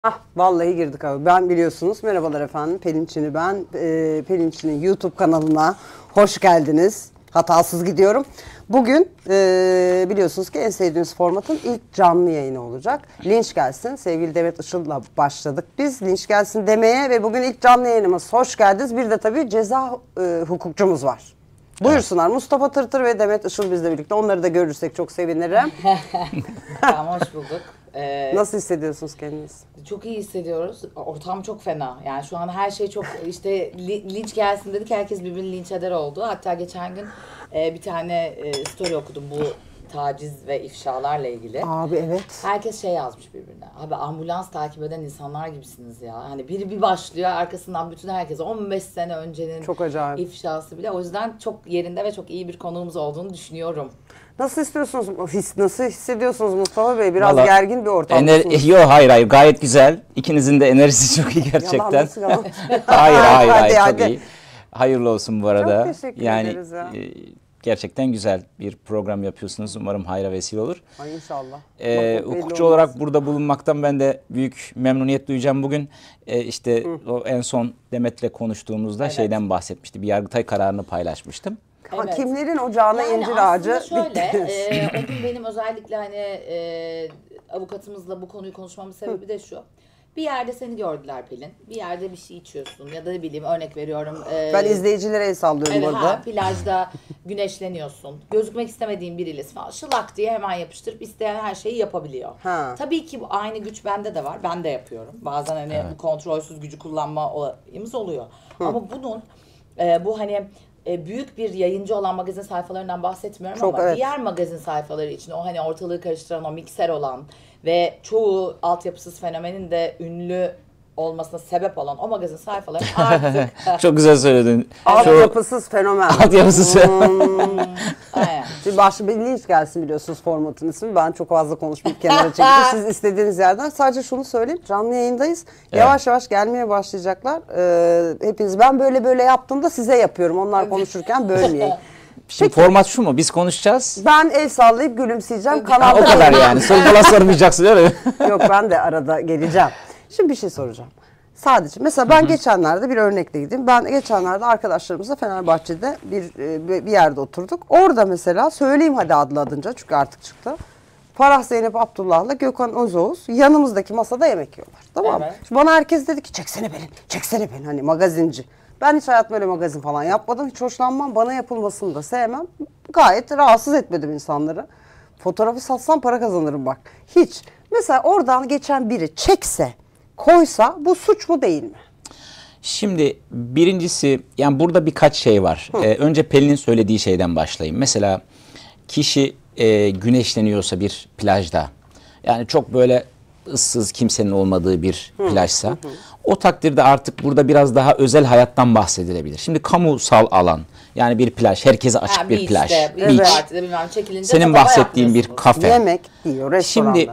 Ah vallahi girdik abi. Ben biliyorsunuz. Merhabalar efendim. Pelinçini ben. Pelinçini YouTube kanalına hoş geldiniz. Hatasız gidiyorum. Bugün biliyorsunuz ki en sevdiğimiz formatın ilk canlı yayını olacak. Linç Gelsin. Sevgili Demet Işıl'la başladık biz. Linç Gelsin demeye ve bugün ilk canlı yayınımız. Hoş geldiniz. Bir de tabii ceza hukukçumuz var. Buyursunlar. Evet. Mustafa Tırtır ve Demet Işıl bizle birlikte. Onları da görürsek çok sevinirim. Tamam, hoş bulduk. Nasıl hissediyorsunuz kendiniz? Çok iyi hissediyoruz. Ortam çok fena. Yani şu an her şey çok işte linç gelsin dedik. Herkes birbirini linç eder oldu. Hatta geçen gün bir tane story okudum bu taciz ve ifşalarla ilgili. Abi evet. Herkes şey yazmış birbirine. Abi ambulans takip eden insanlar gibisiniz ya. Hani biri bir başlıyor, arkasından bütün herkes 15 sene öncenin çok acayip ifşası bile. O yüzden çok yerinde ve çok iyi bir konuğumuz olduğunu düşünüyorum. Nasıl istiyorsunuz? Nasıl hissediyorsunuz Mustafa Bey? Biraz gergin bir ortamdasınız. Yok hayır gayet güzel. İkinizin de enerjisi çok iyi gerçekten. Yalan, nasıl yalan? hayır çok iyi. Hayırlı olsun bu arada. Çok teşekkür ederiz ya. Gerçekten güzel bir program yapıyorsunuz. Umarım hayra vesile olur. Ay inşallah. Hukukçu olarak burada bulunmaktan ben de büyük memnuniyet duyacağım bugün. O en son Demet'le konuştuğumuzda şeyden bahsetmişti. Bir Yargıtay kararını paylaşmıştım. Evet. Hakimlerin ocağına yani incir ağacı. Şöyle, o gün benim özellikle hani avukatımızla bu konuyu konuşmamın sebebi de şu. Bir yerde seni gördüler Pelin. Bir yerde bir şey içiyorsun ya da ne bileyim örnek veriyorum. Ben izleyicilere el sallıyorum evet, orada. Plajda güneşleniyorsun. Gözükmek istemediğin biriyle falan şılak diye hemen yapıştırıp isteyen her şeyi yapabiliyor. Ha. Tabii ki bu aynı güç bende de var. Ben de yapıyorum. Bazen hani bu kontrolsüz gücü kullanma olayımız oluyor. Ama bunun bu hani büyük bir yayıncı olan magazin sayfalarından bahsetmiyorum çok, ama evet. diğer magazin sayfaları için o hani ortalığı karıştıran o mikser olan ve çoğu altyapısız fenomenin de ünlü olmasına sebep olan o magazin sayfaları artık çok güzel söyledin. Altyapısız fenomen. Altyapısız. Aynen. Şimdi başlı bir linç gelsin biliyorsunuz formatın ismi. Ben çok fazla konuşmayıp kenara çektim. Siz istediğiniz yerden. Sadece şunu söyleyeyim. Canlı yayındayız. Evet. Yavaş yavaş gelmeye başlayacaklar. Hepiniz ben böyle yaptığımda size yapıyorum. Onlar konuşurken bölmeyeyim. Şimdi format şu mu? Biz konuşacağız. Ben el sallayıp gülümseyeceğim. O kadar yani. Soru falan sormayacaksın öyle mi? Yok ben de arada geleceğim. Şimdi bir şey soracağım. Sadece mesela ben geçenlerde bir örnekle gideyim. Ben geçenlerde arkadaşlarımızla Fenerbahçe'de bir yerde oturduk. Orada mesela söyleyeyim hadi adınca çünkü artık çıktı. Farah Zeynep Abdullah'la Gökhan Özoğuz yanımızdaki masada yemek yiyorlar. Tamam mı? Evet. Bana herkes dedi ki çeksene beni hani magazinci. Ben hiç hayatımda öyle magazin falan yapmadım. Hiç hoşlanmam. Bana yapılmasını da sevmem. Gayet rahatsız etmedim insanları. Fotoğrafı satsam para kazanırım bak. Hiç. Mesela oradan geçen biri çekse, koysa bu suç mu değil mi? Şimdi birincisi yani burada birkaç şey var. Önce Pelin'in söylediği şeyden başlayayım. Mesela kişi güneşleniyorsa bir plajda yani çok böyle ıssız kimsenin olmadığı bir plajsa o takdirde artık burada biraz daha özel hayattan bahsedilebilir. Şimdi kamusal alan yani bir plaj herkese açık bir plaj. Beach. Senin bahsettiğin bir kafe. Yemek yiyor restoranda. Şimdi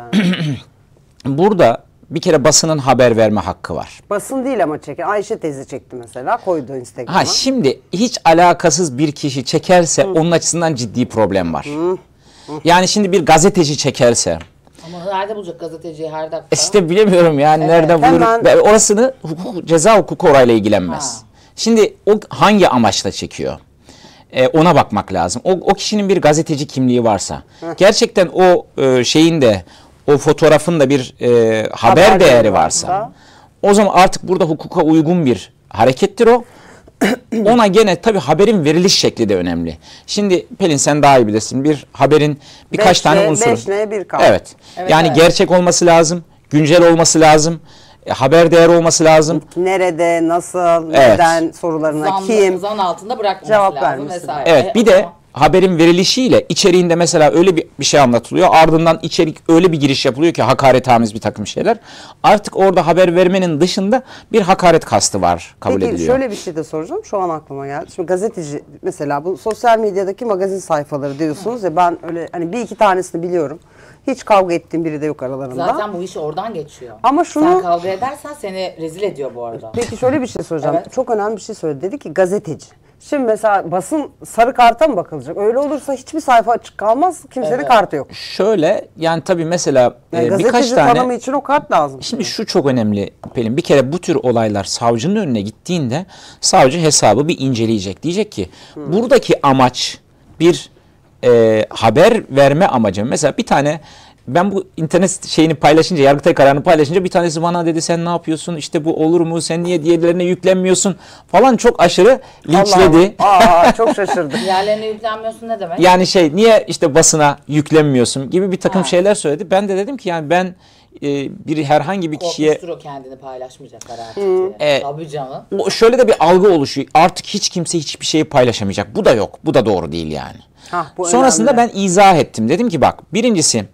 burada bir kere basının haber verme hakkı var. Basın değil ama çeken. Ayşe teyze çekti mesela koydu Instagram'a. Şimdi hiç alakasız bir kişi çekerse onun açısından ciddi problem var. Yani şimdi bir gazeteci çekerse. Ama nerede bulacak gazeteciyi her dakika? İşte bilemiyorum yani evet, nerede bulur. Orasını ceza hukuku orayla ilgilenmez. Şimdi o hangi amaçla çekiyor? Ona bakmak lazım. O kişinin bir gazeteci kimliği varsa. Gerçekten o şeyin de o fotoğrafın da bir haber değeri varsa. O zaman artık burada hukuka uygun bir harekettir o. Ona gene tabii haberin veriliş şekli de önemli. Şimdi Pelin sen daha iyi bilirsin. Bir haberin birkaç tane unsuru. 5N1K. Evet. Yani gerçek olması lazım, güncel olması lazım, haber değeri olması lazım. Nerede, nasıl, neden sorularına kim? Zan altında bırakmaması cevap lazım vesaire. Evet. Bir de haberin verilişiyle içeriğinde mesela öyle bir şey anlatılıyor. Ardından içerik öyle bir giriş yapılıyor ki hakaretamiz bir takım şeyler. Artık orada haber vermenin dışında bir hakaret kastı var kabul ediliyor. Peki şöyle bir şey de soracağım. Şu an aklıma geldi. Şimdi gazeteci mesela bu sosyal medyadaki magazin sayfaları diyorsunuz ya ben öyle hani bir iki tanesini biliyorum. Hiç kavga ettiğim biri de yok aralarında. Zaten bu iş oradan geçiyor. Ama şunu... Sen kavga edersen seni rezil ediyor bu arada. Peki şöyle bir şey soracağım. Evet. Çok önemli bir şey söyledi. Dedi ki gazeteci. Şimdi mesela basın sarı karta mı bakılacak? Öyle olursa hiçbir sayfa açık kalmaz. Kimsenin kartı yok. Şöyle yani tabii mesela birkaç Gazeteci tane... tanımı için o kart lazım. Şimdi şu çok önemli Pelin. Bir kere bu tür olaylar savcının önüne gittiğinde savcı hesabı bir inceleyecek. Diyecek ki buradaki amaç bir haber verme amacı. Mesela bir tane ben bu internet şeyini paylaşınca, Yargıtay kararını paylaşınca bir tanesi bana dedi sen ne yapıyorsun? İşte bu olur mu? Sen niye diğerlerine yüklenmiyorsun? Falan çok aşırı linçledi. Aa, çok şaşırdım. Diğerlerine yüklenmiyorsun ne demek? Yani niye işte basına yüklenmiyorsun gibi bir takım şeyler söyledi. Ben de dedim ki yani ben herhangi bir kişiye... Korkmuştur o kendini paylaşmayacaklar artık diye. Tabii canım. Şöyle de bir algı oluşuyor. Artık hiç kimse hiçbir şeyi paylaşamayacak. Bu da yok. Bu da doğru değil yani. Bu Sonrasında önemli. ben izah ettim. Dedim ki bak birincisi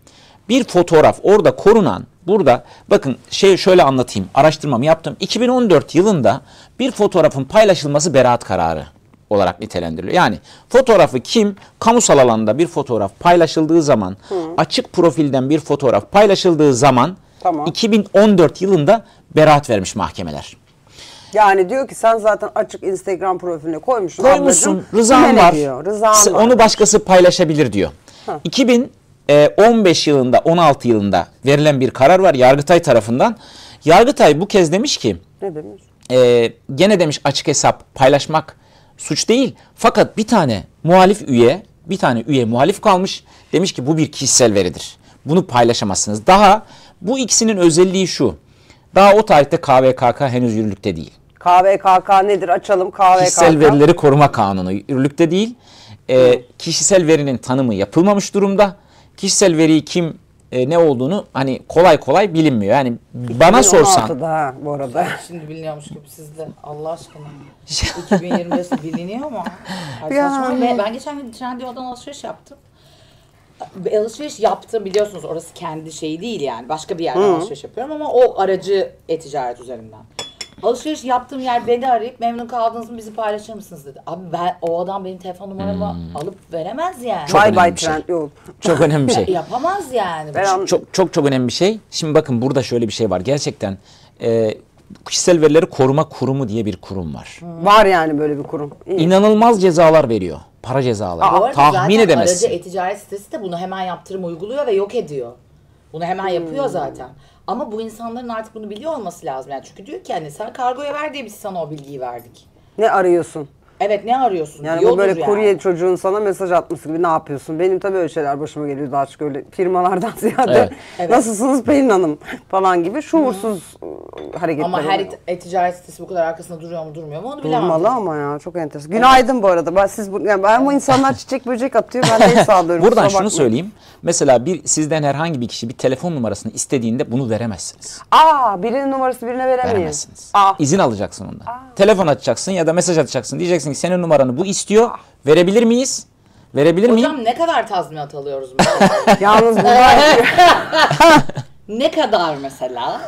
bir fotoğraf orada korunan burada bakın şöyle anlatayım. Araştırmamı yaptım. 2014 yılında bir fotoğrafın paylaşılması beraat kararı olarak nitelendiriliyor. Yani fotoğrafı kamusal alanda bir fotoğraf paylaşıldığı zaman açık profilden bir fotoğraf paylaşıldığı zaman Tamam. 2014 yılında beraat vermiş mahkemeler. Yani diyor ki sen zaten açık Instagram profiline koymuşsun. Koymuşsun, ablacığım. rızan Kime ne var. diyor? Rızan var. Onu başkası paylaşabilir diyor. 2015 yılında, 16 yılında verilen bir karar var Yargıtay tarafından. Yargıtay bu kez demiş ki, Ne demiş? gene demiş açık hesap paylaşmak suç değil. Fakat bir tane üye muhalif kalmış. Demiş ki bu bir kişisel veridir. Bunu paylaşamazsınız. Daha bu ikisinin özelliği şu. Daha o tarihte KVKK henüz yürürlükte değil. KVKK nedir? Açalım KVKK. Kişisel verileri koruma kanunu yürürlükte değil. Kişisel verinin tanımı yapılmamış durumda. Kişisel veriyi ne olduğunu hani kolay kolay bilinmiyor. Yani bana sorsan 2016'da bu arada. Şimdi biliniyormuş gibi sizde. Allah aşkına. 2025'te biliniyor mu? Ay Ya. saçma. Ben geçen gün Trendyol'dan alışveriş yaptım. Alışveriş yaptım biliyorsunuz orası kendi şeyi değil yani. Başka bir yerden alışveriş yapıyorum ama o aracı e-ticaret üzerinden. Alışveriş yaptığım yer beni arayıp memnun kaldınız mı bizi paylaşır mısınız dedi. Abi o adam benim telefon numaramı alıp veremez yani. Çok Bye önemli bye bir şey. Trendyol. çok önemli bir şey. Yapamaz yani. Çok önemli bir şey. Şimdi bakın burada şöyle bir şey var. Gerçekten Kişisel Verileri Koruma Kurumu diye bir kurum var. Var yani böyle bir kurum. İyi. İnanılmaz cezalar veriyor. Para cezaları. Bu arada Tahmin zaten edemezsin. aracı e-ticaret sitesi de bunu hemen yaptırım uyguluyor ve yok ediyor. Bunu hemen yapıyor zaten. Ama bu insanların artık bunu biliyor olması lazım. Yani çünkü diyor ki hani sen kargoya ver diye biz sana o bilgiyi verdik. Ne arıyorsun? Evet ne arıyorsun? Yani bu diyordur böyle yani. kurye çocuğun sana mesaj atması gibi ne yapıyorsun? Benim tabii öyle şeyler başıma geliyor daha çok öyle firmalardan ziyade. Evet. Nasılsınız Pelin Hanım falan gibi şuursuz hareketler Ama her oluyor. e-ticaret sitesi bu kadar arkasında duruyor mu durmuyor mu onu bilemem. Durmalı ama ya çok enteresan. Günaydın bu arada. Ben bu insanlar çiçek böcek atıyor. Ben de el sağlıyorum. Buradan kusura şunu bakmayın. söyleyeyim. Mesela sizden herhangi bir kişi bir telefon numarasını istediğinde bunu veremezsiniz. Birinin numarası birine veremeyiz. Veremezsiniz. İzin alacaksın ondan. Telefon açacaksın ya da mesaj atacaksın. Diyeceksin ki senin numaranı bu istiyor. Verebilir miyiz? Verebilir miyim? Hocam ne kadar tazminat alıyoruz mesela? Yalnız burada Ne kadar mesela?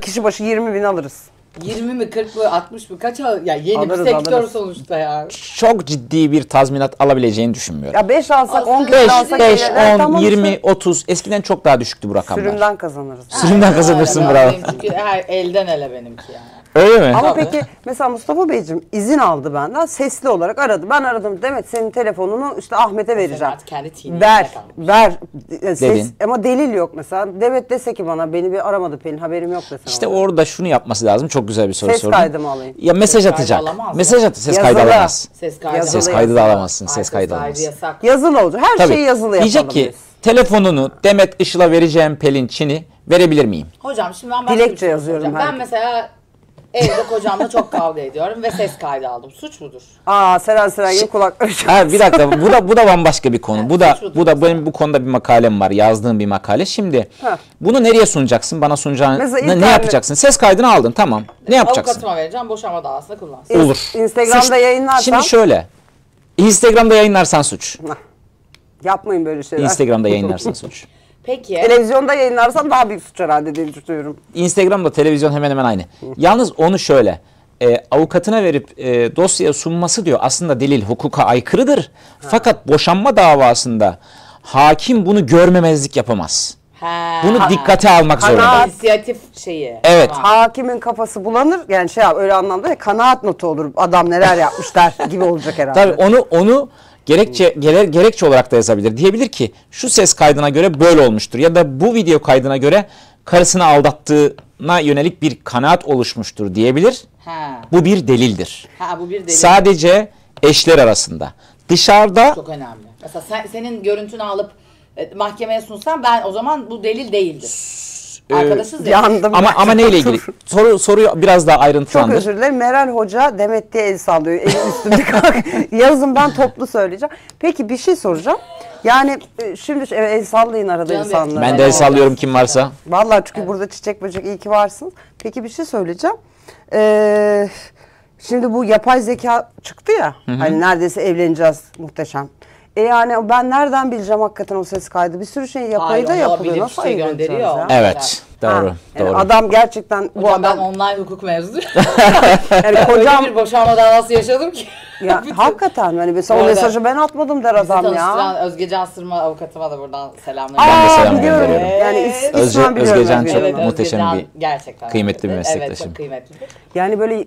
kişi başı 20.000 alırız. 20 mi 40 mı 60 mı kaç ya yeni Alırız, bir sektör alırız. sonuçta ya. Çok ciddi bir tazminat alabileceğini düşünmüyorum. Ya 5 alsak 10 Aslında kişi alsak 5, evet, 10, tamam 20, işte. 30 eskiden çok daha düşüktü bu rakamlar. Sürümden kazanırız. Sürümden kazanırsın Öyle, bravo. benim çünkü elden ele benimki yani. Öyle mi? Ama Tabii. peki mesela Mustafa Beyciğim izin aldı benden. Sesli olarak aradı. Ben aradım. Demet senin telefonunu işte Ahmet'e vereceğim. artık kendi team'ine Ver. kalmış. Ver. Ses, Dedin. ama delil yok mesela. Demet dese ki bana beni bir aramadı Pelin haberim yok desen. İşte ona. orada şunu yapması lazım. Çok güzel bir soru Ses sordun. kaydı mı alayım? Ya mesaj kaydı atacak. alamaz Mesaj mı? at. Ses kaydı Yazılı. alamaz. Ses kaydı. Yazılı. Ses kaydı da alamazsın. Ses Ses kaydı kaydı alamazsın. yasak. Yazılı olacak. Her Tabii. şeyi yazılı yapalım Diyecek ki biz. telefonunu Demet Işıl'a vereceğim Pelinçini verebilir miyim? Hocam şimdi ben başka Dilekçe bir şey yazıyorum soracağım. Ben herkese. mesela evde kocamla çok kavga ediyorum ve ses kaydı aldım. Suç mudur? Seren gibi kulakları Ha, bir dakika bu da bambaşka bir konu. Bu da suçludur bu da benim bu konuda bir makalem var. Yazdığım bir makale. Şimdi Ha. bunu nereye sunacaksın? Bana sunacağın Mesela ne internet- yapacaksın? Ses kaydını aldın tamam. Ne yapacaksın? Avukatıma vereceğim, boşanma davasında kullansın. Olur. Instagram'da Suç- yayınlarsan- Şimdi şöyle. Instagram'da yayınlarsan suç. Yapmayın böyle şeyler. Instagram'da yayınlarsan suç. Peki. Televizyonda yayınlarsam daha büyük suç herhalde diye düşünüyorum. Instagram'da televizyon hemen hemen aynı. Yalnız onu şöyle avukatına verip dosyaya sunması diyor aslında delil hukuka aykırıdır. Fakat boşanma davasında hakim bunu görmemezlik yapamaz. Ha. Bunu dikkate almak Kanaat. zorunda. İnisiyatif şeyi. Evet. Tamam. Hakimin kafası bulanır. Yani şey öyle anlamda ya, kanaat notu olur. Adam neler yapmışlar gibi olacak herhalde. Tabii onu gerekçe olarak da yazabilir. Diyebilir ki şu ses kaydına göre böyle olmuştur ya da bu video kaydına göre karısını aldattığına yönelik bir kanaat oluşmuştur diyebilir. Ha. Bu bir delildir. Ha, bu bir delil. Sadece eşler arasında. Dışarıda Çok önemli. Mesela senin görüntünü alıp mahkemeye sunsan ben o zaman bu delil değildir. Arkadaşız ya. Yandım. ama neyle ilgili? Soruyu biraz daha Çok ayrıntılandır. özür dilerim. Meral Hoca Demet diye el sallıyor. Eli üstünde kalk. Yazın ben toplu söyleyeceğim. Peki bir şey soracağım. Yani şimdi evet, el sallayın arada Canım insanlara. Ben de el sallıyorum kim varsa. Vallahi çünkü burada çiçek böcek iyi ki varsınız. Peki bir şey söyleyeceğim. Şimdi bu yapay zeka çıktı ya. Hani neredeyse evleneceğiz muhteşem. Yani ben nereden bileceğim hakikaten o ses kaydı? Bir sürü şey yapayı da Hayır, o yapılıyor. bilir, Nasıl şey ayırt gönderiyor. edeceğiz ya? Evet. Doğru. Ha, yani Doğru. adam gerçekten bu Hocam ben adam online hukuk mezunu. yani kocam Öyle bir boşanma davası yaşadım ki. ya Bütün- hakikaten hani mesela o Bu arada mesajı ben atmadım der Bizi adam tanıştıran ya. Özgecan Sırma avukatıma da buradan selamlar. Ben de selam biliyorum. gönderiyorum. Yani Evet. ismen biliyorum. Özgecan ben çok biliyorum. muhteşem Özgecan bir, gerçekten kıymetli bir Evet, meslektaşım. çok kıymetlidir. Yani böyle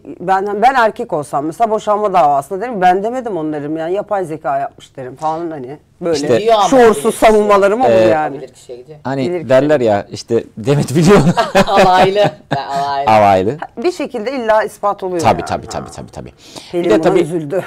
ben erkek olsam mesela boşanma davasında derim ben demedim onu derim yani yapay zeka yapmış derim falan hani böyle İşte- Biliyor ama şuursuz bilir savunmalarım olur yani. Bilir kişiye gidiyor. Hani Bilir ki. derler ya işte Demet biliyor. Alaylı. Alaylı. Havaylı. Bir şekilde illa ispat oluyor Tabii yani. tabii. Pelin Bir de buna tabii üzüldü.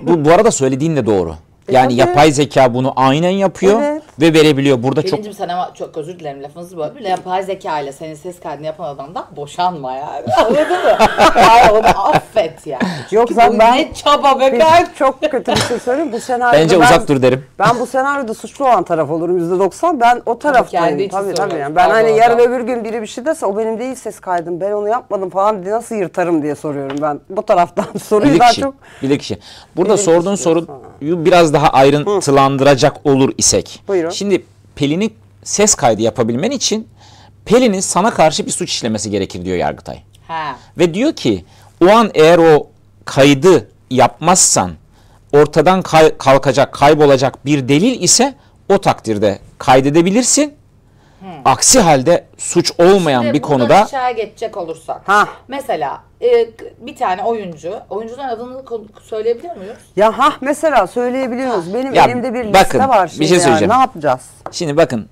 bu arada söylediğin de doğru. Yani tabii. yapay zeka bunu aynen yapıyor Evet. ve verebiliyor. Burada çok Pelincim sen ama çok özür dilerim lafınızı böldüm. Yapay zeka ile senin ses kaydını yapan adamdan boşanma yani. Anladın mı? Yani onu affet yani. Yok, Çünkü sen bu ben- ne çaba be Bir- ben. çok kötü bir şey söyleyeyim. Bu senaryoda bence uzak dur derim. Ben bu senaryoda suçlu olan taraf olurum %90. Ben o kendi taraftayım. için Tabii söylüyorum. yani. Ben Pardon hani yarın hocam. öbür gün biri bir şey dese o benim değil ses kaydım. Ben onu yapmadım falan diye nasıl yırtarım diye soruyorum ben. Bu taraftan soruyu Bilir daha kişi. çok. Bilir kişi. Burada Bilir sorduğun kişi soruyu diyorsun. biraz daha ayrıntılandıracak olur isek. Buyurun. Şimdi Pelin'i ses kaydı yapabilmen için Pelin'in sana karşı bir suç işlemesi gerekir diyor Yargıtay. Ha. Ve diyor ki o an eğer o kaydı yapmazsan ortadan kalkacak, kaybolacak bir delil ise o takdirde kaydedebilirsin. Aksi halde suç olmayan Şimdi bir buradan konuda aşağıya geçecek olursak. Ha. Mesela bir tane oyuncuların adını söyleyebiliyor muyuz? Ya mesela söyleyebiliyoruz. Benim Ya elimde bir bakın, liste var bir şimdi şey yani. söyleyeceğim. Ne yapacağız? şimdi bakın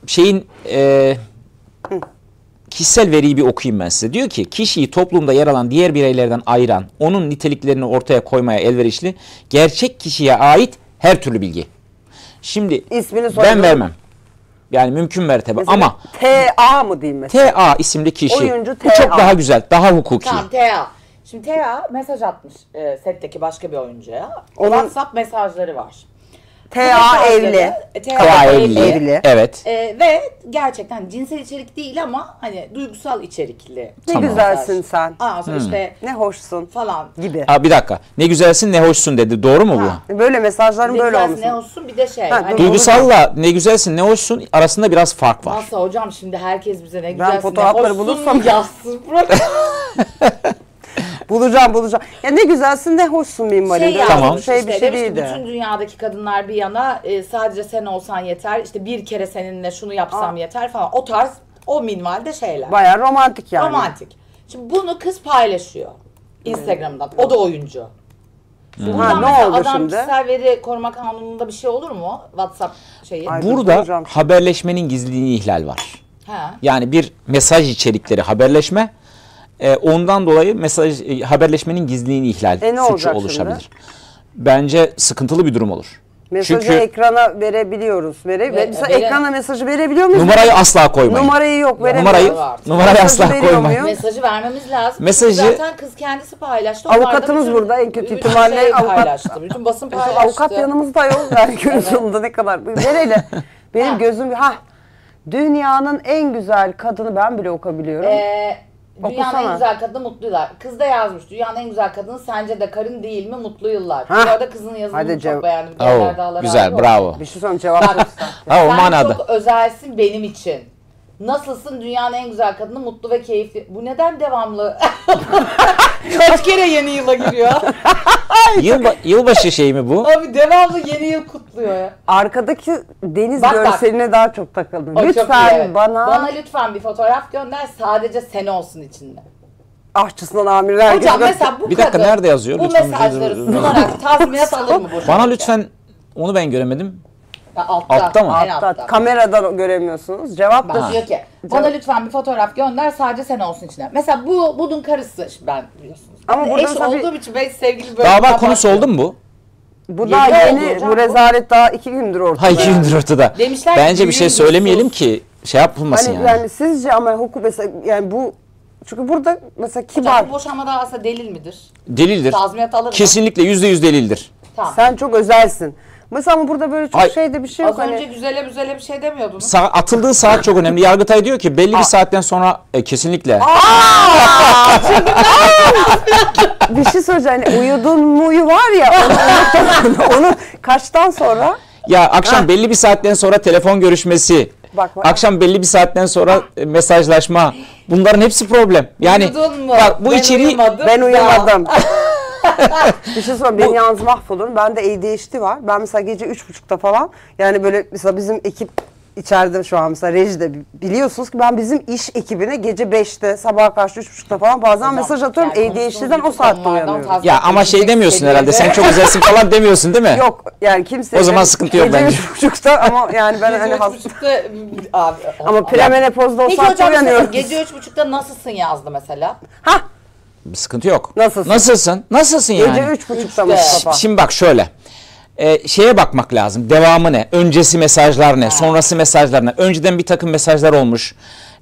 şeyin kişisel veriyi bir okuyayım ben size. Diyor ki kişiyi toplumda yer alan diğer bireylerden ayıran, onun niteliklerini ortaya koymaya elverişli, gerçek kişiye ait her türlü bilgi. Şimdi İsmini ben soyadını- vermem. Yani mümkün mertebe Mesela ama TA mı diyeyim mesela? TA isimli kişi. Oyuncu Bu çok TA. daha güzel, daha hukuki. Tamam Tea. Şimdi Tea mesaj atmış setteki başka bir oyuncuya. Onun- WhatsApp mesajları var. TA evli. TA evli. Evli. Evet. Ve gerçekten cinsel içerik değil ama hani duygusal içerikli. Ne Tamam. güzelsin sen. Aa, sonra işte Ne hoşsun falan. gibi. Bir dakika. Ne güzelsin, ne hoşsun dedi. Doğru mu bu? Ha. Böyle mesajların Ne böyle güzelsin, olması. ne olsun bir de şey. Ha, hani Duygusalla ne güzelsin, ne hoşsun arasında biraz fark var. Nasıl hocam şimdi herkes bize ne güzelsin, fotoğrafları ne hoşsun bulursam- yazsın. Bulacağım. Ya ne güzelsin ne hoşsun minvalinde. Şey Tamam. yazmış Şey işte, bir şey demiş ki değil de. bütün dünyadaki kadınlar bir yana sadece sen olsan yeter. İşte bir kere seninle şunu yapsam yeter falan. O tarz o minvalde şeyler. Bayağı romantik yani. Romantik. Şimdi bunu kız paylaşıyor Instagram'dan. O da oyuncu. Şimdi buradan Ha, ne mesela oldu adam şimdi? kişisel veri koruma kanununda bir şey olur mu? WhatsApp şeyi. Ay, Burada hocam. haberleşmenin gizliliği ihlal var. Ha. Yani bir mesaj içerikleri haberleşme ondan dolayı haberleşmenin gizliliğini ihlal Ne suçu olacak oluşabilir. Bence sıkıntılı bir durum olur. Mesajı Çünkü ekrana verebiliyoruz. Mesela ekrana mesajı verebiliyor muyuz? numarayı asla koymayın. Numarayı yok veremiyoruz. Numarayı Mesajı asla veriyor koymayın. muyuz? Mesajı vermemiz lazım. Mesajı- Zaten kız kendisi paylaştı. Onlar da Avukatımız bütün- burada, en kötü bütün ihtimalle şey avukat- paylaştı. Bütün basın paylaştı. Avukat yanımızda yok. Yani günün sonunda ne kadar. Nereyle? Benim Ha. gözüm... Dünyanın en güzel kadını ben bile okuyabiliyorum. Dünyanın Okusana. en güzel kadını mutlu yıllar. Kız da yazmış. Dünyanın en güzel kadını sence de karın değil mi mutlu yıllar. Hah. Bu arada kızın yazımını Hadi çok beğendim. Devler Dağları güzel, Ayrı bravo. Bir şey söyleyeyim cevap Bak, verirsen. Ha, o sen manada. çok özelsin benim için. Nasılsın? Dünyanın en güzel kadını, mutlu ve keyifli. Bu neden devamlı? Kaç kere yeni yıla giriyor? Yılbaşı şey mi bu? Abi devamlı yeni yıl kutluyor ya. Arkadaki deniz Bak, görseline daha çok takıldım. O çok iyi, Lütfen evet. Bana lütfen bir fotoğraf gönder. Sadece sen olsun içinde. aşçısından amirler Hocam gibi. mesela bu Bir dakika, kadın nerede yazıyor? bu Lütfen mesajları sunarak tazminat alır mı boşanırken? Bana lütfen, onu ben göremedim. Ya altta, Altta mı? en altta. Kameradan göremiyorsunuz. Cevap da Bak diyor ki bana lütfen bir fotoğraf gönder, sadece sen olsun içine. Mesela bunun karısı, şimdi ben biliyorsunuz. Ama Ben burada eş mesela olduğum için ben sevgili böyle Dava konusu oldu mu bu? bu daha Yeni oldu yeni, hocam bu bu. rezalet daha 2 gündür ortada. Ha, 2 gündür ortada. Demişler Bence ki bir şey düğün söylemeyelim sus. ki şey yapılmasın Hani yani. yani sizce ama hukuk mesela yani bu çünkü burada mesela kibar. Hocam bu boşanma davası delil midir? Delildir. Tazminat alır mı? Kesinlikle %100 delildir. Tamam. Sen çok özelsin. Mesela ama burada böyle çok Ay, şeyde bir şey yok Az önce hani. güzele bir şey demiyordunuz. Atıldığı saat çok önemli. Yargıtay diyor ki belli bir saatten sonra kesinlikle. Bir şey söyleyeceğim. Hani uyudun mu var ya onu kaçtan sonra Ya akşam belli bir saatten sonra telefon görüşmesi, Bak. akşam belli bir saatten sonra mesajlaşma. Bunların hepsi problem. Yani Uyudun mu? bak bu Ben içeriği uyumadım ben da. uyumadım. Bir şey söyleyeyim, ben yalnız mahvolurum. Bende ADHD var. Ben mesela gece 3.30'da falan yani böyle mesela bizim ekip içeride şu an mesela rejide biliyorsunuz ki ben bizim iş ekibine gece 5'te sabaha karşı 3.30'da falan bazen Hocam, mesaj atıyorum. yani ADHD'den o konuştuğumuz saatte konulardan uyanıyorum. tazminat ya ama şey edilecek demiyorsun herhalde. seviyede. Sen çok özelsin falan demiyorsun değil mi? Yok yani kimse O zaman sıkıntı yok gece bence. 3.30'da ama yani ben hani Gece hasta 3.30'da abi. ama premenopozda o Peki saatte hocam mesela uyanıyorum. gece 3.30'da nasılsın yazdı mesela. Hah Bir sıkıntı yok. Nasılsın? Nasılsın? Nasılsın yani? gece 3.30'da Üçte. Mustafa. Şimdi bak şöyle. Şeye bakmak lazım. Devamı ne? Öncesi mesajlar ne? Sonrası mesajlar ne? Önceden bir takım mesajlar olmuş.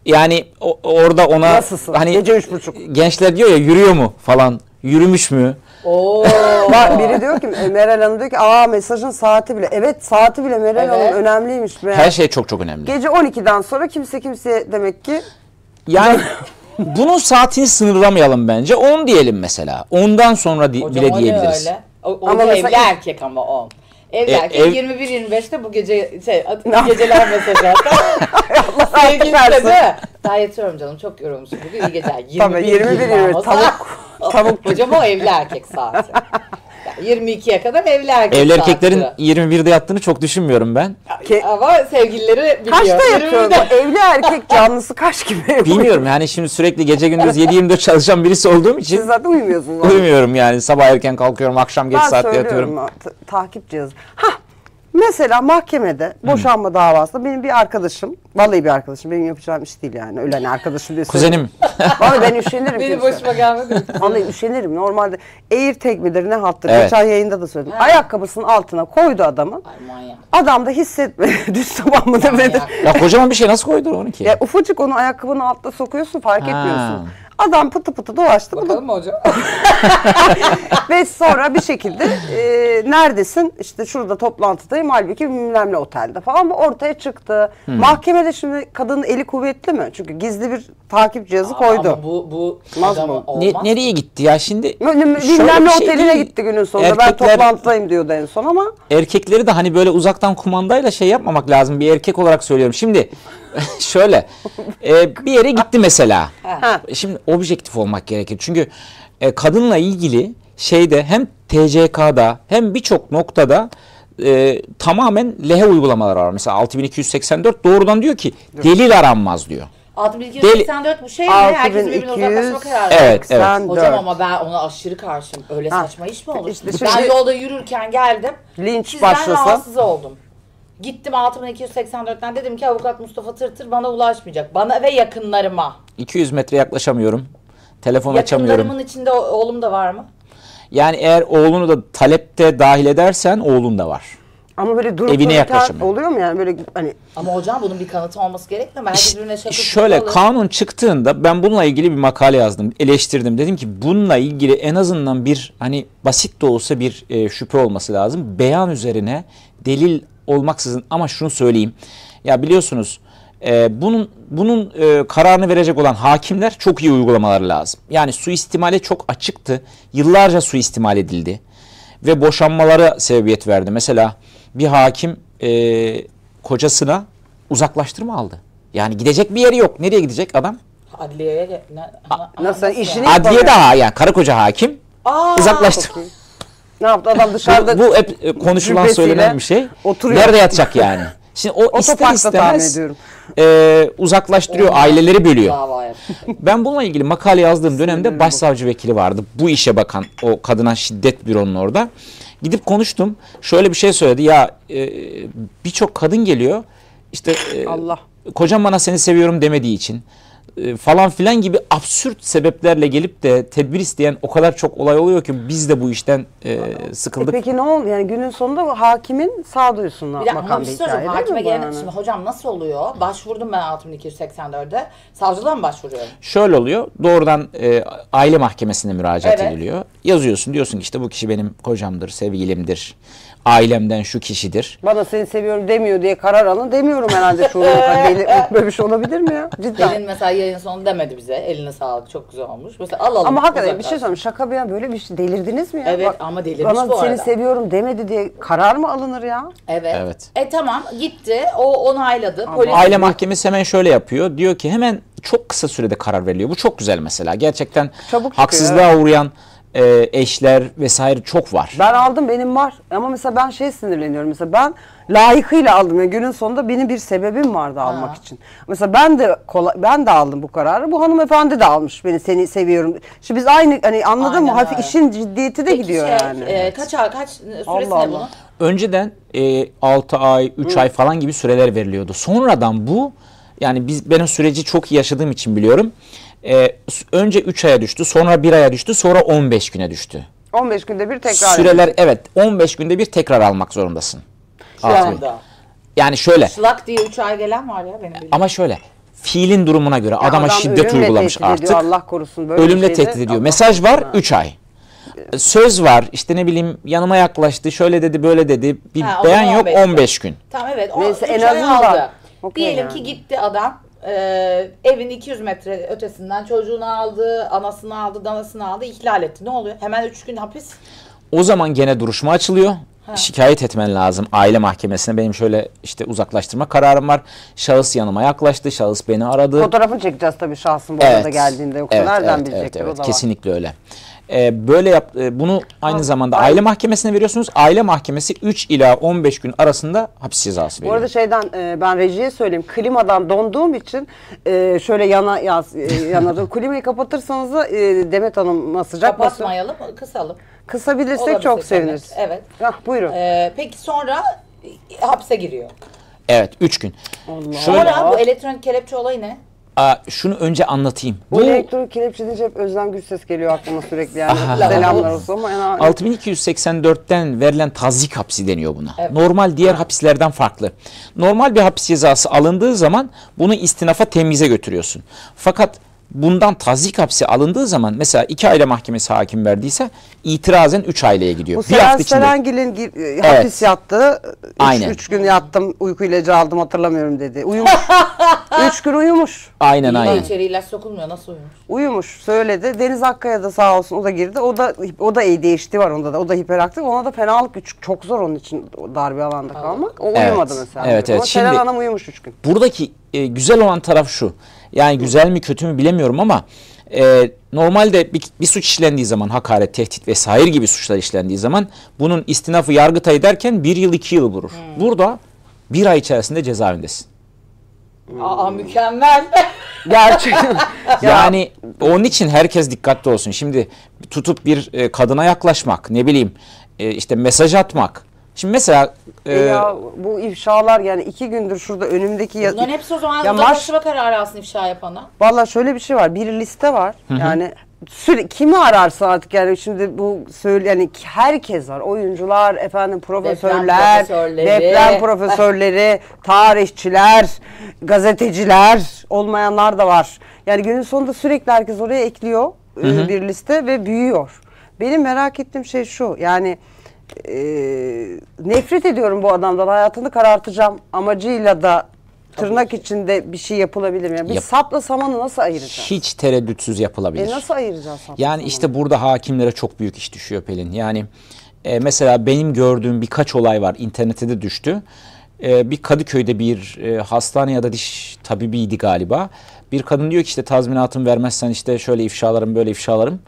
Yani orada ona Nasılsın? hani Gece 3.30. gençler diyor ya, yürüyor mu falan. Yürümüş mü? Oo. Bak biri diyor ki Meral Hanım diyor ki mesajın saati bile. Evet saati bile Meral Evet. Hanım önemliymiş. Meğer. Her şey çok çok önemli. Gece 12'den sonra kimse kimseye demek ki Yani bunun saatini sınırlamayalım bence. 10 diyelim mesela. Ondan sonra Hocam bile o ne diyebiliriz. öyle? O Ama da mesela evli erkek ama o. Evli erkek ev- 21-25'te bu gece geceler mesajı atar. Allah Sevgilisi de versin. değil mi? Daha yatıyorum canım, çok yorulmuşum bugün, iyi geceler. Tabii 21 tavuk. Hocam o evli erkek saati. Yani 22'ye kadar evli erkek Evli saati. erkeklerin 21'de yattığını çok düşünmüyorum ben. Ama sevgilileri biliyor. Kaçta yapıyor 21'de. bu? Evli erkek canlısı kaç gibi yapıyor? Bilmiyorum yani, şimdi sürekli gece gündüz 7-24 çalışan birisi olduğum Siz için zaten uyumuyorsunuz. uyumuyorum yani. Sabah erken kalkıyorum, akşam geç Ben saatte söylüyorum yatıyorum. takip cihazı. Mesela mahkemede boşanma davasında benim bir arkadaşım, vallahi bir arkadaşım, benim yapacağım iş değil yani. Öyle hani arkadaşım diye söylüyorum. Kuzenim. Vallahi ben üşenirim. Benim kimse. başıma gelmedi. Vallahi üşenirim. Normalde AirTag midir ne hattır? Evet. Geçen yayında da söyledim. Ayakkabısının altına koydu adamı. Ay manyak. Adam da hissetmedi. Düz taban mıdır nedir? Manyak. Ya kocaman bir şey nasıl koydu onu ki? Ya ufacık onu ayakkabının altına sokuyorsun fark Ha. etmiyorsun. Adam pıtı pıtı dolaştı. Bu da- Bakalım mı hocam? Ve sonra bir şekilde neredesin? İşte şurada toplantıdayım. Halbuki bilmem ne otelde falan. Bu ortaya çıktı. Mahkemede şimdi kadının eli kuvvetli mi? Çünkü gizli bir takip cihazı koydu. Ama bu Olmaz adamın mı? olmaz. Nereye gitti ya şimdi? Bilmem Şöyle ne bir şey oteline değil. gitti günün sonunda. Ben Erkekler- toplantıdayım diyordu en son ama. Erkekleri de hani böyle uzaktan kumandayla şey yapmamak lazım. Bir erkek olarak söylüyorum. Şimdi şöyle bir yere gitti mesela. Ha. Şimdi objektif olmak gerekir. Çünkü kadınla ilgili şeyde hem TCK'da hem birçok noktada tamamen lehe uygulamalar var. Mesela 6284 doğrudan diyor ki delil aranmaz diyor. 6284 bu şey mi? Herkes birbirine uzaklaşma kararı. Evet, evet. 84. Hocam ama ben ona aşırı karşıyım. Öyle Ha. saçma iş mi olur? İşte ben şimdi- yolda yürürken geldim. Linç Sizden başlasa. rahatsız oldum. Gittim 6284'ten, dedim ki avukat Mustafa Tırtır bana ulaşmayacak. Bana ve yakınlarıma. 200 metre yaklaşamıyorum. Telefon açamıyorum. Yakınlarımın içinde oğlum da var mı? Yani eğer oğlunu da talepte dahil edersen oğlun da var. Ama böyle durup Evine dururken yaklaşımı. oluyor mu yani böyle hani Ama hocam bunun bir kanıtı olması gerekmiyor mu? Herkes birbirine şakır Şöyle şukur olur. kanun çıktığında ben bununla ilgili bir makale yazdım, eleştirdim. Dedim ki bununla ilgili en azından bir hani basit de olsa bir şüphe olması lazım. Beyan üzerine delil olmaksızın, ama şunu söyleyeyim. Ya biliyorsunuz bunun kararını verecek olan hakimler çok iyi uygulamaları lazım. Yani suistimale çok açıktı. Yıllarca suistimal edildi ve boşanmalara sebebiyet verdi. Mesela bir hakim kocasına uzaklaştırma aldı. Yani gidecek bir yeri yok. Nereye gidecek adam? Adliyeye Nasıl işini Adliye daha yani karı koca hakim uzaklaştır. Ne yaptı adam dışarıda? Bu hep konuşulan cübbesiyle söylenen bir şey. oturuyor. Nerede yatacak yani? Şimdi o ister Otoparkta tahmin istemez ediyorum. uzaklaştırıyor, aileleri bölüyor. dava yapıyor. Ben bununla ilgili makale yazdığım dönemde başsavcı vekili vardı. Bu işe bakan o kadına şiddet büronun orada. Gidip konuştum. Şöyle bir şey söyledi. Ya birçok kadın geliyor. İşte Allah. kocam bana seni seviyorum demediği için falan filan gibi absürt sebeplerle gelip de tedbir isteyen o kadar çok olay oluyor ki biz de bu işten sıkıldık. Peki ne oldu? Yani günün sonunda bu hakimin sağduyusuna Bir de ama bakan bir bir şey söyleyeceğim. hikaye değil Hakime mi bu gelmek yani? şimdi hocam nasıl oluyor? Başvurdum ben 6284'e. Savcılığa mı başvuruyorum? Şöyle oluyor. Doğrudan aile mahkemesine müracaat Evet. ediliyor. Yazıyorsun. Diyorsun ki işte bu kişi benim kocamdır, sevgilimdir. Ailemden şu kişidir. Bana seni seviyorum demiyor diye karar alın demiyorum herhalde şu böyle bir şey olabilir mi ya? Cidden. Pelin mesela yayın sonu demedi bize. Eline sağlık, çok güzel olmuş. Mesela alalım. Ama hakikaten bir uzaklaş. şey söyleyeyim. Şaka bir yana böyle bir şey delirdiniz mi ya? Evet, ama delirmiş bana bu seni arada. seviyorum demedi diye karar mı alınır ya? Evet. Evet. Tamam gitti. O onayladı. Polis Aile mahkemesi hemen şöyle yapıyor. Diyor ki hemen çok kısa sürede karar veriliyor. Bu çok güzel mesela. Gerçekten Çabuk çıkıyor, haksızlığa uğrayan eşler vesaire çok var. Ben aldım benim var ama mesela ben sinirleniyorum. Mesela ben layıkıyla aldım. Yani günün sonunda benim bir sebebim vardı almak için. Mesela ben de aldım bu kararı. Bu hanımefendi de almış. Seni seviyorum. Şimdi biz aynı hani anladın mı? Aynen Hafif öyle. işin ciddiyeti de Peki gidiyor yani. kaç süresi Allah ne Allah. bunun? Önceden 6 ay, 3 ay falan gibi süreler veriliyordu. Sonradan bu yani benim süreci çok iyi yaşadığım için biliyorum. Önce 3 aya düştü, sonra 1 aya düştü, sonra 15 güne düştü. 15 günde bir tekrar. Süreler evet 15 günde bir tekrar almak zorundasın. Şu Altı bin. anda. Yani şöyle Şlak diye 3 ay gelen var ya benim bildiğim. ama şöyle fiilin durumuna göre adama Adam şiddet ölümle uygulamış tehdit ediyor, artık. Allah korusun böyle Ölümle bir şeyde tehdit ediyor. Allah Mesaj var korusun ha. 3 ay. Söz var işte ne bileyim yanıma yaklaştı şöyle dedi böyle dedi bir Ha, o beyan zaman yok 15 gün. 15 gün. Tamam evet. Neyse, en 3 ay azından aldı. okey Diyelim yani. ki gitti adam evin 200 metre ötesinden çocuğunu aldı, anasını aldı, danasını aldı, ihlal etti. Ne oluyor? Hemen 3 gün hapis. O zaman gene duruşma açılıyor. Şikayet etmen lazım aile mahkemesine. Benim şöyle işte uzaklaştırma kararım var. Şahıs yanıma yaklaştı. Şahıs beni aradı. Fotoğrafını çekeceğiz tabii şahsın bu arada geldiğinde. Yoksa nereden bilecekler o da var. Kesinlikle öyle. Bunu aynı zamanda aile mahkemesine veriyorsunuz. Aile mahkemesi 3 ila 15 gün arasında hapis cezası Bu veriyor. arada ben rejiye söyleyeyim. Klimadan donduğum için şöyle yana klimayı kapatırsanız da Demet Hanım'a sıcak basıyor. Kapatmayalım, kısalım. Kısabilirsek Olabilir, çok seviniriz. Evet. Buyurun. Peki sonra hapse giriyor. Evet 3 gün. Sonra bu elektronik kelepçe olayı ne? Şunu önce anlatayım. Bu elektronik kelepçe deyince hep Özlem Gürses geliyor aklıma sürekli yani. Selamlar olsun ama yani 6284'ten verilen tazyik hapsi deniyor buna. Evet. Normal diğer hapislerden farklı. Normal bir hapis cezası alındığı zaman bunu istinafa temyize götürüyorsun. Fakat bundan tazyik hapsi alındığı zaman mesela 2 aile mahkemesi hakim verdiyse itirazen 3 aileye gidiyor. bu Bir hafta içinde. Serengil'in hapis yattı. Aynen. 3 gün yattım, uyku ilacı aldım hatırlamıyorum dedi. Uyumuş. 3 gün uyumuş. Aynen. İçeri ilaç sokulmuyor, nasıl uyumuş? Uyumuş söyledi. Deniz Akkaya da sağ olsun o da girdi. O da ADHD var onda da. O da hiperaktif. Ona da fenalık çok zor onun için dar bir alanda kalmak. O uyumadı mesela. Evet. Ama Şimdi- Seren Hanım uyumuş 3 gün. Buradaki güzel olan taraf şu. Yani güzel mi kötü mü bilemiyorum ama normalde bir suç işlendiği zaman hakaret, tehdit vesaire gibi suçlar işlendiği zaman bunun istinafı Yargıtay derken 1 yıl 2 yıl vurur. Burada 1 ay içerisinde cezaevindesin. Aa mükemmel. Gerçekten. Yani onun için herkes dikkatli olsun. Şimdi tutup bir kadına yaklaşmak, ne bileyim işte mesaj atmak. Şimdi mesela Ya bu ifşalar yani 2 gündür şurada önümdeki Bunların hepsi o zaman Ya uzaklaştırma kararı aslında ifşa yapana. Valla şöyle bir şey var. Bir liste var. Yani kimi ararsa artık yani şimdi bu yani herkes var. Oyuncular, efendim profesörler, deprem profesörleri, tarihçiler, gazeteciler, olmayanlar da var. Yani günün sonunda sürekli herkes oraya ekliyor bir liste ve büyüyor. Benim merak ettiğim şey şu. Yani nefret ediyorum bu adamdan. Hayatını karartacağım amacıyla da tırnak içinde bir şey yapılabilir mi? Yani biz sapla samanı nasıl ayıracağız? hiç tereddütsüz yapılabilir. Nasıl ayıracağız sapla Yani samanı? işte burada hakimlere çok büyük iş düşüyor Pelin. Yani mesela benim gördüğüm birkaç olay var. İnternete de düştü. Bir Kadıköy'de bir hastane ya da diş tabibiydi galiba. Bir kadın diyor ki işte tazminatımı vermezsen işte şöyle ifşalarım böyle ifşalarım.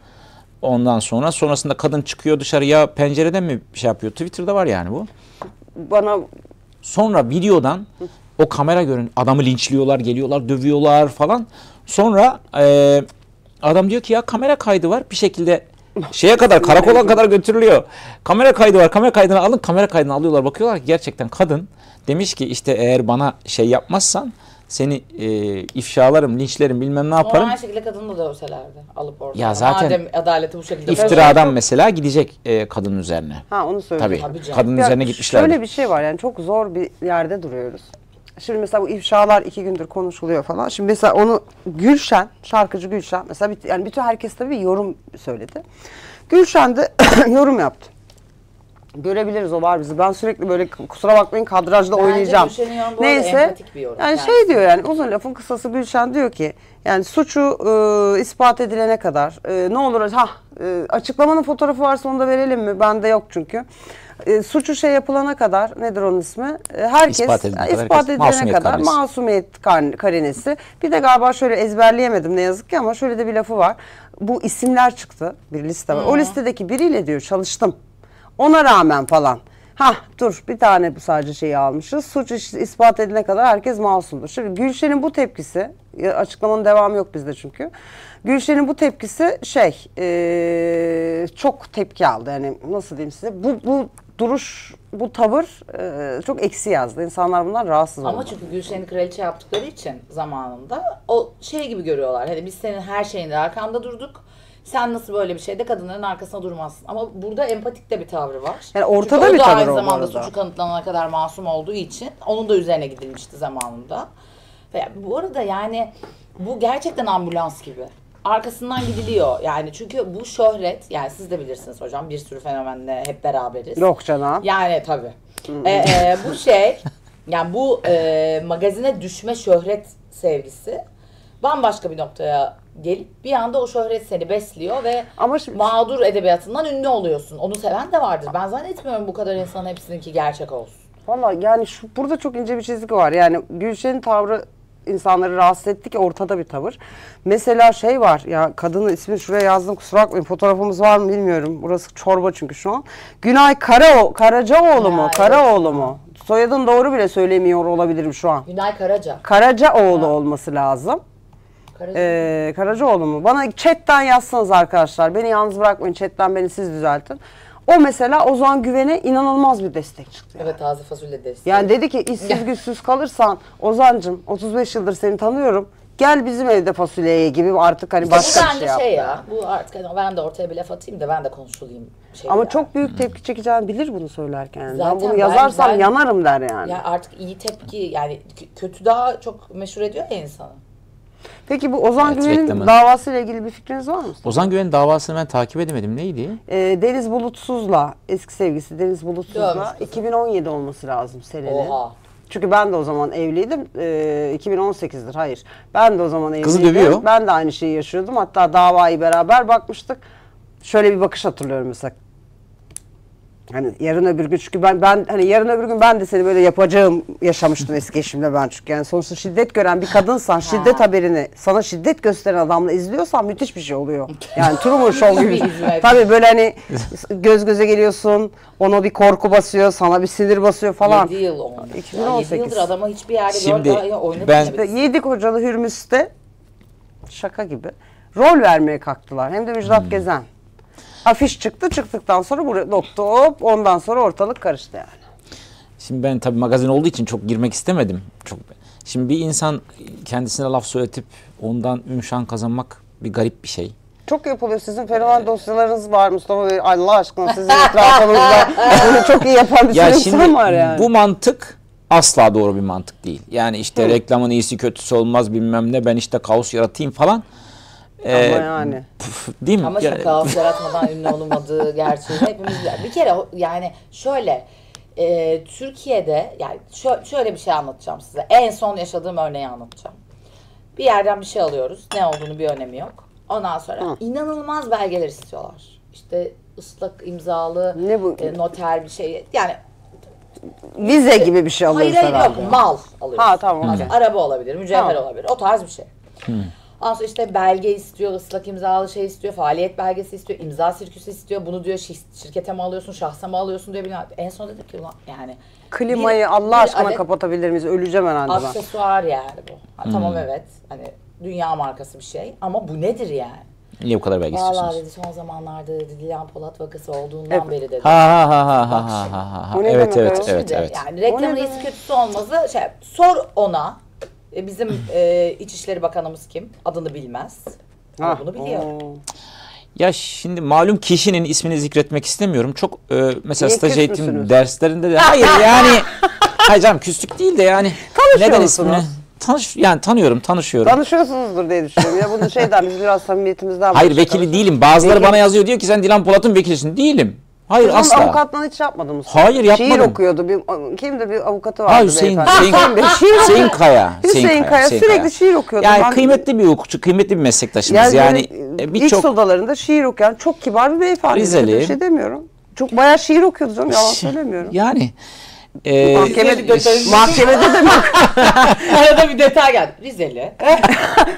Ondan sonrasında kadın çıkıyor dışarıya, pencereden mi şey yapıyor? Twitter'da var yani bu. Bana Sonra videodan o kamera görün, adamı linçliyorlar, geliyorlar, dövüyorlar falan. Sonra adam diyor ki ya kamera kaydı var, bir şekilde şeye kadar, karakola kadar götürülüyor. Kamera kaydı var, kamera kaydını alın, kamera kaydını alıyorlar. Bakıyorlar ki gerçekten kadın demiş ki işte eğer bana şey yapmazsan seni ifşalarım, linçlerim, bilmem ne yaparım. Normal şekilde kadını da dövselerdi alıp orada. Ya zaten Madem adaleti bu şekilde. İftiradan mesela gidecek kadının üzerine. ha onu söyleyeyim. Tabii. canım. Kadının Ya üzerine gitmişler. şöyle bir şey var yani çok zor bir yerde duruyoruz. Şimdi mesela bu ifşalar 2 gündür konuşuluyor falan. Şimdi mesela onu Gülşen, şarkıcı Gülşen mesela yani bütün herkes tabii bir yorum söyledi. Gülşen de yorum yaptı. Görebiliriz o var bizi. Ben sürekli böyle kusura bakmayın kadrajda Bence oynayacağım. Gülşen'in yorumu bu arada Neyse. empatik bir yorum. Yani Yani şey diyor yani uzun lafın kısası Gülşen diyor ki yani suçu ispat edilene kadar ne olur açıklamanın fotoğrafı varsa onu da verelim mi? Bende yok çünkü. Suçu şey yapılana kadar nedir onun ismi? Herkes İspat edilene kadar ispat herkes. edilene Masumiyet kadar karinesi. masumiyet karinesi. Bir de galiba şöyle ezberleyemedim ne yazık ki ama şöyle de bir lafı var. Bu isimler çıktı bir liste var. O listedeki biriyle diyor çalıştım. Ona rağmen falan. Dur bir tane sadece şeyi almışız. Suç ispat edilene kadar herkes masumdur. Şimdi Gülşen'in bu tepkisi, açıklamanın devamı yok bizde çünkü. Gülşen'in bu tepkisi çok tepki aldı. Yani nasıl diyeyim size? Bu duruş, bu tavır çok eksi yazdı. İnsanlar bundan rahatsız oldu. Ama çünkü Gülşen'i kraliçe yaptıkları için zamanında o şey gibi görüyorlar. Hani biz senin her şeyinde arkanda durduk. Sen nasıl böyle bir şeyde kadınların arkasına durmazsın. Ama burada empatik de bir tavrı var. Yani ortada çünkü bir o da tavır aynı o bu zamanda arada. suçu kanıtlanana kadar masum olduğu için onun da üzerine gidilmişti zamanında. Ve bu arada yani bu gerçekten ambulans gibi. Arkasından gidiliyor. Yani çünkü bu şöhret, yani siz de bilirsiniz hocam, bir sürü fenomenle hep beraberiz. Yok canım. Yani tabii. Bu şey, yani bu magazine düşme şöhret sevgisi bambaşka bir noktaya gelip bir anda o şöhret seni besliyor ve Ama şimdi- mağdur edebiyatından ünlü oluyorsun. Onu seven de vardır. Ben zannetmiyorum bu kadar insanın hepsininki gerçek olsun. Valla yani burada çok ince bir çizgi var. Yani Gülşen'in tavrı insanları rahatsız etti ki ortada bir tavır. Mesela şey var ya kadının ismini şuraya yazdım kusura bakmayın fotoğrafımız var mı bilmiyorum. Burası çorba çünkü şu an. Günay Karacaoğlu mu? evet. Karaoğlu mu? Soyadını doğru bile söylemiyor olabilirim şu an. Günay Karaca. Karacaoğlu olması lazım. Karaca. Karacaoğlu mu? Bana chatten yazsanız arkadaşlar. Beni yalnız bırakmayın. Chatten beni siz düzeltin. O mesela Ozan Güven'e inanılmaz bir destek çıktı. Evet, taze fasulye desteği. Yani dedi ki işsiz güçsüz kalırsan Ozan'cığım 35 yıldır seni tanıyorum. Gel bizim evde fasulyeye gibi artık hani İşte başka bu bir bence şey yaptı. şey ya. Bu artık hani ben de ortaya bir laf atayım da ben de konuşulayım. Şey Ama yani. çok büyük tepki çekeceğini bilir bunu söylerken. Yani. Ben Zaten bunu yazarsam ben- yanarım der yani. Ya artık iyi tepki, yani kötü daha çok meşhur ediyor ya insanı. Peki bu Ozan Evet, Güven'in reklamı. davasıyla ilgili bir fikriniz var mı? Ozan Güven'in davasını ben takip edemedim. Neydi? Deniz Bulutsuz'la eski sevgilisi Deniz Bulutsuz'la Dövmüş kızı. 2017 olması lazım senenin. Oha. Çünkü ben de o zaman evliydim. 2018'dir hayır. Ben de o zaman evliydim. Kızı dövüyor. Ben de aynı şeyi yaşıyordum. Hatta davayı beraber bakmıştık. Şöyle bir bakış hatırlıyorum mesela. Hani yarın öbür gün çünkü ben hani yarın öbür gün ben de seni böyle yapacağım yaşamıştım eski eşimle ben çünkü yani sonuçta şiddet gören bir kadınsan şiddet haberini sana şiddet gösteren adamla izliyorsan müthiş bir şey oluyor. Yani Truman Show gibi. Bir hizmet. Tabii böyle hani göz göze geliyorsun ona bir korku basıyor sana bir sinir basıyor falan. 7 yıl olmuş. 2018. 7 yıldır adamı hiçbir yerde Şimdi oynadı. ben- İşte Yedik Hocalı Hürmüz'de şaka gibi rol vermeye kalktılar. Hem de Müjdat Gezen. Afiş çıktıktan sonra buraya hop ondan sonra ortalık karıştı yani. Şimdi ben tabii magazin olduğu için çok girmek istemedim. Şimdi bir insan kendisine laf söyletip ondan ünşan kazanmak bir garip bir şey. Çok yapılıyor. Sizin fenomen dosyalarınız var Mustafa Bey. Allah aşkına sizin etrafınızda bunu çok iyi yapan bir Ya sürü şimdi insan var yani. bu mantık asla doğru bir mantık değil. Yani işte reklamın iyisi kötüsü olmaz bilmem ne ben işte kaos yaratayım falan. Ama yani. Değil mi? Ama Ya- şimdi kaos yaratmadan ünlü olunmadığı gerçeğini hepimiz bir kere yani şöyle Türkiye'de yani şöyle bir şey anlatacağım size. En son yaşadığım örneği anlatacağım. Bir yerden bir şey alıyoruz. Ne olduğunu bir önemi yok. Ondan sonra inanılmaz belgeler istiyorlar. İşte ıslak imzalı Ne bu? noter bir şey. Yani vize gibi bir şey Hayır alıyoruz hayır herhalde. yok, mal alıyorsun. Ha, tamam, okey. Araba olabilir, mücevher Tamam. olabilir, o tarz bir şey. Ondan sonra işte belge istiyor, ıslak imzalı şey istiyor, faaliyet belgesi istiyor, imza sirküsü istiyor. Bunu diyor şirkete mi alıyorsun, şahsa mı alıyorsun diyor. En son dedim ki ulan yani. Klimayı Allah bir aşkına adet kapatabilir miyiz? Öleceğim herhalde ben. aksesuar yani bu. Ha, tamam evet, hani dünya markası bir şey ama bu nedir yani? Niye bu kadar belge Vallahi istiyorsunuz? dedi son zamanlarda dedi, Dilan Polat vakası olduğundan beri dedi. Ha ha ha ha ha ha ha ha. O ne Evet demek evet o? evet Şimdi evet. yani reklamın iyisi kötüsü olmazı sor ona. Bizim İçişleri Bakanımız kim? Adını bilmez. Ama bunu biliyor. Ya şimdi malum kişinin ismini zikretmek istemiyorum. Çok mesela Niye staj küs eğitim müsünüz? derslerinde de hayır yani hayır canım küslük değil de yani Tanışıyor neden musunuz? ismini yani tanışıyorum. Tanışıyorsunuzdur diye düşünüyorum. Ya bunu şeyden biz biraz samimiyetimizden Hayır başka vekili tanışıyoruz. değilim. Bazıları Vekil- bana yazıyor diyor ki sen Dilan Polat'ın vekilisin. Değilim. Hayır Onun asla. avukatlığını hiç yapmadınız. Hayır, yapmadım. Şiir okuyordu. Kimdi bir avukatı vardı. Ha Hüseyin, beyefendi. Bey, şiir Hüseyin Kaya. Hüseyin Kaya sürekli şiir okuyordu. Yani Ben- kıymetli bir hukukçu, kıymetli bir meslektaşımız. Yani ilk birçok odalarında şiir okuyan çok kibar bir beyefendi. Rizeli. Bir şey demiyorum. Çok bayağı şiir okuyordu canım. Yalan söylemiyorum. yani Mahkemede de Arada bir detay geldi. Rizeli.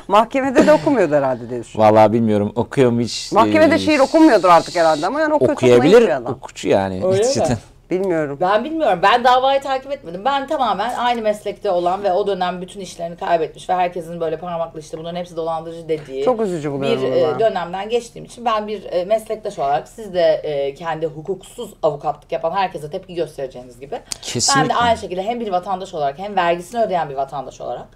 mahkemede de okumuyordu herhalde diye düşünüyorum. vallahi bilmiyorum okuyor mu hiç. Mahkemede şiir okunmuyordur artık herhalde ama yani okuyor. çok naif okuyabilir bir adam. hukukçu yani. Öyle mi? Cidden. Bilmiyorum. Ben bilmiyorum. Ben davayı takip etmedim. Ben tamamen aynı meslekte olan ve o dönem bütün işlerini kaybetmiş ve herkesin böyle parmakla işte bunların hepsi dolandırıcı dediği Çok üzücü buluyorum bir bunu ben. dönemden geçtiğim için ben bir meslektaş olarak siz de kendi hukuksuz avukatlık yapan herkese tepki göstereceğiniz gibi ben Kesinlikle. de aynı şekilde hem bir vatandaş olarak hem vergisini ödeyen bir vatandaş olarak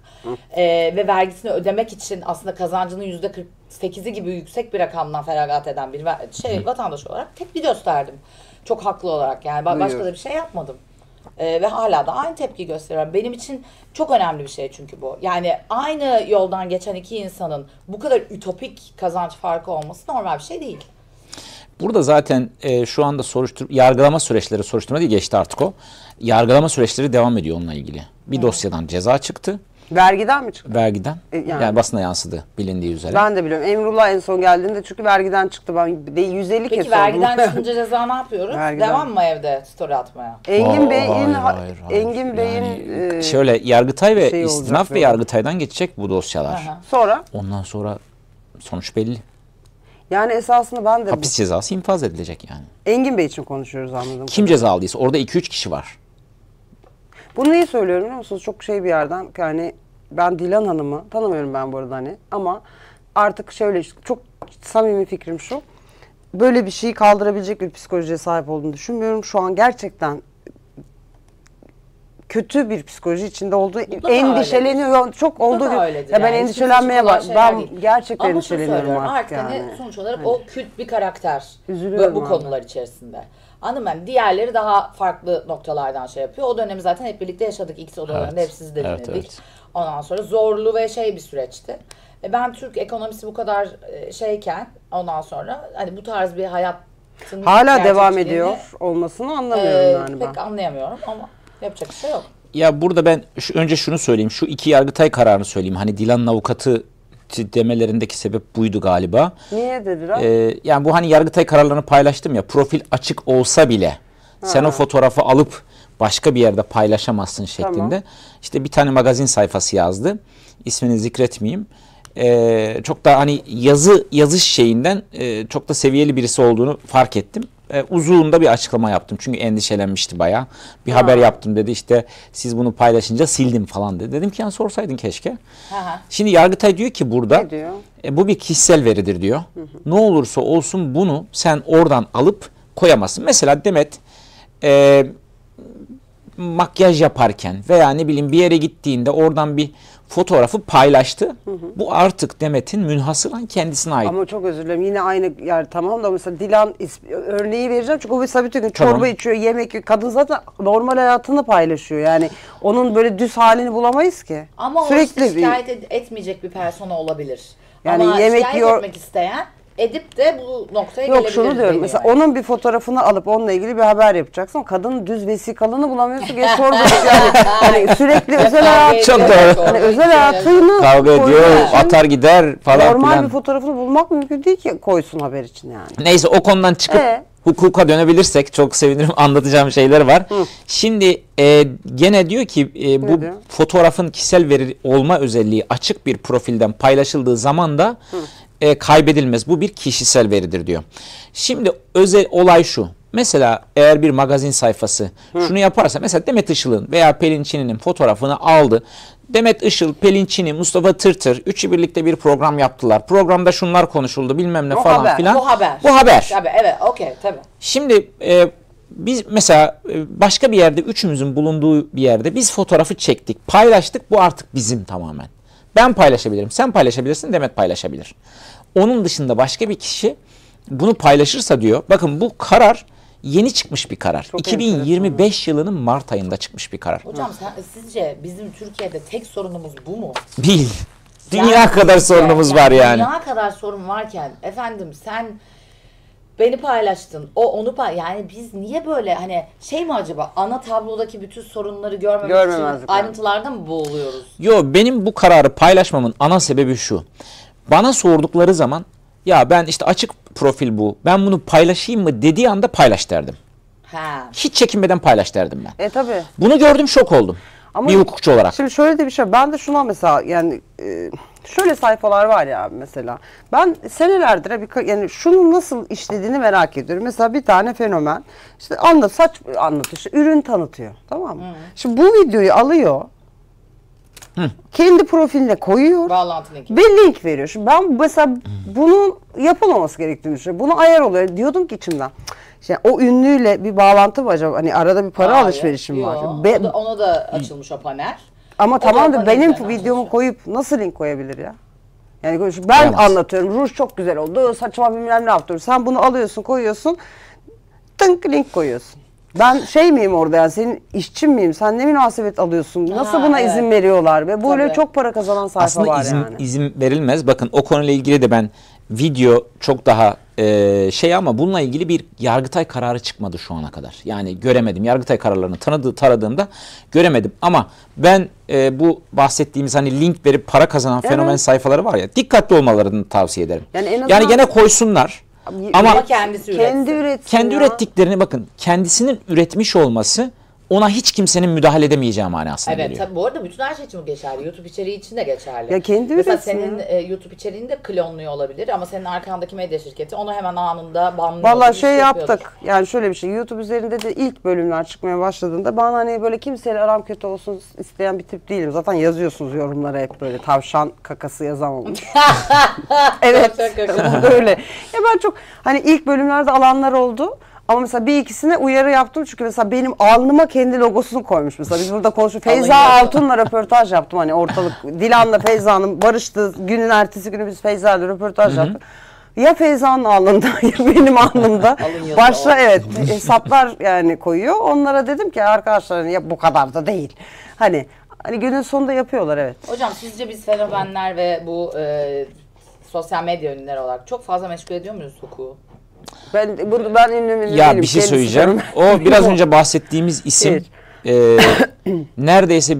ve vergisini ödemek için aslında kazancının %48'i gibi yüksek bir rakamdan feragat eden bir vatandaş olarak tepki gösterdim. Çok haklı olarak yani başka Buyur. da bir şey yapmadım. Ve hala da aynı tepki gösteriyorum. Benim için çok önemli bir şey çünkü bu. Yani aynı yoldan geçen iki insanın bu kadar ütopik kazanç farkı olması normal bir şey değil. Burada zaten şu anda yargılama süreçleri, soruşturma değil geçti artık o. Yargılama süreçleri devam ediyor onunla ilgili. Bir dosyadan ceza çıktı. Vergiden mi çıktı? Vergiden. Yani. Yani basına yansıdı bilindiği üzere. Ben de biliyorum. Emrullah en son geldiğinde çünkü vergiden çıktı. Ben de 150 kez Peki vergiden çıkınca ceza ne yapıyoruz? Vergiden. Devam mı evde story atmaya? Engin Bey'in hayır. Engin Bey'in Yani şöyle Yargıtay ve şey olacak istinaf ve böyle. Yargıtay'dan geçecek bu dosyalar. Aha. sonra Ondan sonra sonuç belli. yani esasında ben de Hapis cezası infaz edilecek yani. Engin Bey için konuşuyoruz anladım. Kim ceza aldıysa orada 2-3 kişi var. Bunu neyi söylüyorum biliyor musunuz? Çok şey bir yerden yani ben Dilan Hanım'ı tanımıyorum ben bu arada hani ama artık şöyle çok samimi fikrim şu. Böyle bir şeyi kaldırabilecek bir psikolojiye sahip olduğunu düşünmüyorum. Şu an gerçekten kötü bir psikoloji içinde olduğu Mutlaka endişeleniyor. Çok olduğu Mutlaka gibi. öyledir. Ya ben Yani hiç endişelenmeye kimse bak. için kolay Ben şeyler değil. gerçekten Ama şunu endişeleniyorum söylüyorum, artık hani yani. sonuç olarak o kült bir karakter Üzülüyorum bu abi. konular içerisinde. Anladın mı? Yani diğerleri daha farklı noktalardan şey yapıyor. O dönemi zaten hep birlikte yaşadık. X odalarında Evet. hep siz de Evet, dinledik. evet. Ondan sonra zorlu ve bir süreçti. Ben Türk ekonomisi bu kadar şeyken ondan sonra hani bu tarz bir hayatın Hala devam gerçekçiliğini, ediyor olmasını anlamıyorum yani ben. pek anlayamıyorum ama yapacak bir şey yok. Ya burada ben önce şunu söyleyeyim. Şu iki Yargıtay kararını söyleyeyim. Hani Dilan'ın avukatı demelerindeki sebep buydu galiba. Niye dediler? Yani bu hani Yargıtay kararlarını paylaştım ya. Profil açık olsa bile sen o fotoğrafı alıp başka bir yerde paylaşamazsın şeklinde. Tamam. İşte bir tane magazin sayfası yazdı. İsmini zikretmeyeyim. Çok da hani yazış şeyinden çok da seviyeli birisi olduğunu fark ettim. Uzun da bir açıklama yaptım. Çünkü endişelenmişti bayağı. Bir haber yaptım dedi işte siz bunu paylaşınca sildim falan dedi. Dedim ki yani sorsaydın keşke. Aha. Şimdi Yargıtay diyor ki burada Ne diyor? bu bir kişisel veridir diyor. Ne olursa olsun bunu sen oradan alıp koyamazsın. Mesela Demet makyaj yaparken veya ne bileyim bir yere gittiğinde oradan bir fotoğrafı paylaştı. Bu artık Demet'in münhasıran kendisine ait. Ama çok özür dilerim. Yine aynı yer tamam da mesela Dilan örneği vereceğim. Çünkü o mesela bütün gün Tamam. çorba içiyor, yemek yiyor. Kadın zaten normal hayatını paylaşıyor. Yani onun böyle düz halini bulamayız ki. Ama sürekli o işte şikayet etmeyecek bir persona olabilir. Yani ama yemek şikayet yiyor- etmek isteyen edip de bu noktaya Yok gelebilir. şunu diyorum. deniyor Mesela yani. onun bir fotoğrafını alıp onunla ilgili bir haber yapacaksın. Kadının düz vesikalını bulamıyorsun. Geç sorgu yani. Hani sürekli özel hayat. Çok doğru. Hani özel hayatını Kavga ediyor, koyuyor. atar gider falan Normal filan. bir fotoğrafını bulmak mümkün değil ki koysun haber için yani. Neyse o konudan çıkıp hukuka dönebilirsek çok sevinirim. Anlatacağım şeyler var. Şimdi gene diyor ki bu diyor? fotoğrafın kişisel veri olma özelliği açık bir profilden paylaşıldığı zaman da kaybedilmez. Bu bir kişisel veridir diyor. Şimdi olay şu. Mesela eğer bir magazin sayfası şunu yaparsa, mesela Demet Işıl'ın veya Pelin Çini'nin fotoğrafını aldı. Demet Işıl, Pelin Çini, Mustafa Tırtır üçü birlikte bir program yaptılar. Programda şunlar konuşuldu bilmem ne Bu falan haber. filan. Bu haber. Bu haber. Tabii, evet, okey, tabii. Şimdi biz mesela başka bir yerde, üçümüzün bulunduğu bir yerde biz fotoğrafı çektik, paylaştık. Bu artık bizim tamamen. Ben paylaşabilirim, sen paylaşabilirsin, Demet paylaşabilir. Onun dışında başka bir kişi bunu paylaşırsa diyor, bakın bu karar yeni çıkmış bir karar. Çok 2025 yılının Mart ayında çıkmış bir karar. Hocam sizce bizim Türkiye'de tek sorunumuz bu mu? Değil. Dünya Yani kadar sizce, sorunumuz var yani. Dünya kadar sorun varken efendim sen beni paylaştın, o onu yani biz niye böyle hani şey mi acaba, ana tablodaki bütün sorunları görmemek için Görmemezlik ayrıntılarda mı boğuluyoruz? Yo, benim bu kararı paylaşmamın ana sebebi şu. Bana sordukları zaman ya ben işte açık profil bu, ben bunu paylaşayım mı dediği anda paylaş derdim. Ha. Hiç çekinmeden paylaş derdim ben. Tabii. Bunu gördüm, şok oldum. Ama bir hukukçu olarak. Şimdi şöyle de bir şey. Ben de şuna mesela yani şöyle sayfalar var ya abi mesela. Ben senelerdir yani şunun nasıl işlediğini merak ediyorum. Mesela bir tane fenomen işte saç anlatıyor, ürün tanıtıyor. Tamam mı? Şimdi bu videoyu alıyor. Kendi profiline koyuyor. Bağlantı linki. Bir link veriyor. Şimdi ben mesela bunun yapılmaması gerektiğini düşünüyorum. Buna ayar oluyor. Diyordum ki içimden. İşte o ünlüyle bir bağlantı mı acaba? Hani arada bir para Hayır, alışverişi mi var? yo. Ona da açılmış o panel. Ama O tamam da da benim panelden videomu açılmış. koyup nasıl link koyabilir ya? Yani ben Koyamaz. anlatıyorum. Ruj çok güzel oldu. Saçma bilmem ne yaptım. Sen bunu alıyorsun, koyuyorsun. Tınk link koyuyorsun. Ben şey miyim orada yani, senin işçin miyim? Sen ne münasebet alıyorsun? Nasıl buna evet. izin veriyorlar? Ve böyle Tabii. çok para kazanan sayfa Aslında var izin, yani. izin verilmez. Bakın o konuyla ilgili de ben video çok daha ama bununla ilgili bir Yargıtay kararı çıkmadı şu ana kadar. Yani göremedim. Yargıtay kararlarını taradığımda göremedim. Ama ben bu bahsettiğimiz hani link verip para kazanan fenomen sayfaları var ya, dikkatli olmalarını tavsiye ederim. Yani gene koysunlar. Ama kendisi kendi üretsin. üretsin kendi ya. ürettiklerini, bakın kendisinin üretmiş olması ona hiç kimsenin müdahale edemeyeceği manasına Evet, geliyor. tabii bu arada bütün her şey için bu geçerli. YouTube içeriği için de geçerli. Ya kendi mesela üretsin senin YouTube içeriğini de klonluyor olabilir ama senin arkandaki medya şirketi onu hemen anında banlıyor. Vallahi bir şey yapıyordur. yaptık. Yani şöyle bir şey. YouTube üzerinde de ilk bölümler çıkmaya başladığında ben hani böyle kimseyle aram kötü olsun isteyen bir tip değilim. Zaten yazıyorsunuz yorumlara hep böyle tavşan kakası yazan olmuş. Evet. Öyle. Ya ben çok hani ilk bölümlerde alanlar oldu. Ama mesela bir ikisine uyarı yaptım çünkü mesela benim alnıma kendi logosunu koymuş mesela. Biz burada konuşuyoruz. Feyza Altun'la röportaj yaptım hani ortalık. Dilan'la Feyza'nın barıştığı günün ertesi günü biz Feyza'yla röportaj yaptık. Ya Feyza'nın alnında ya benim alnımda. Başta evet hesaplar yani koyuyor. Onlara dedim ki arkadaşlar ya bu kadar da değil. Hani günün sonunda yapıyorlar evet. Hocam sizce biz fenomenler ve bu sosyal medya ünlüleri olarak çok fazla meşgul ediyor muyuz hukuku? Ben ünlü Ya değilim. bir şey Kendisi söyleyeceğim. fenomen. O biraz önce bahsettiğimiz isim neredeyse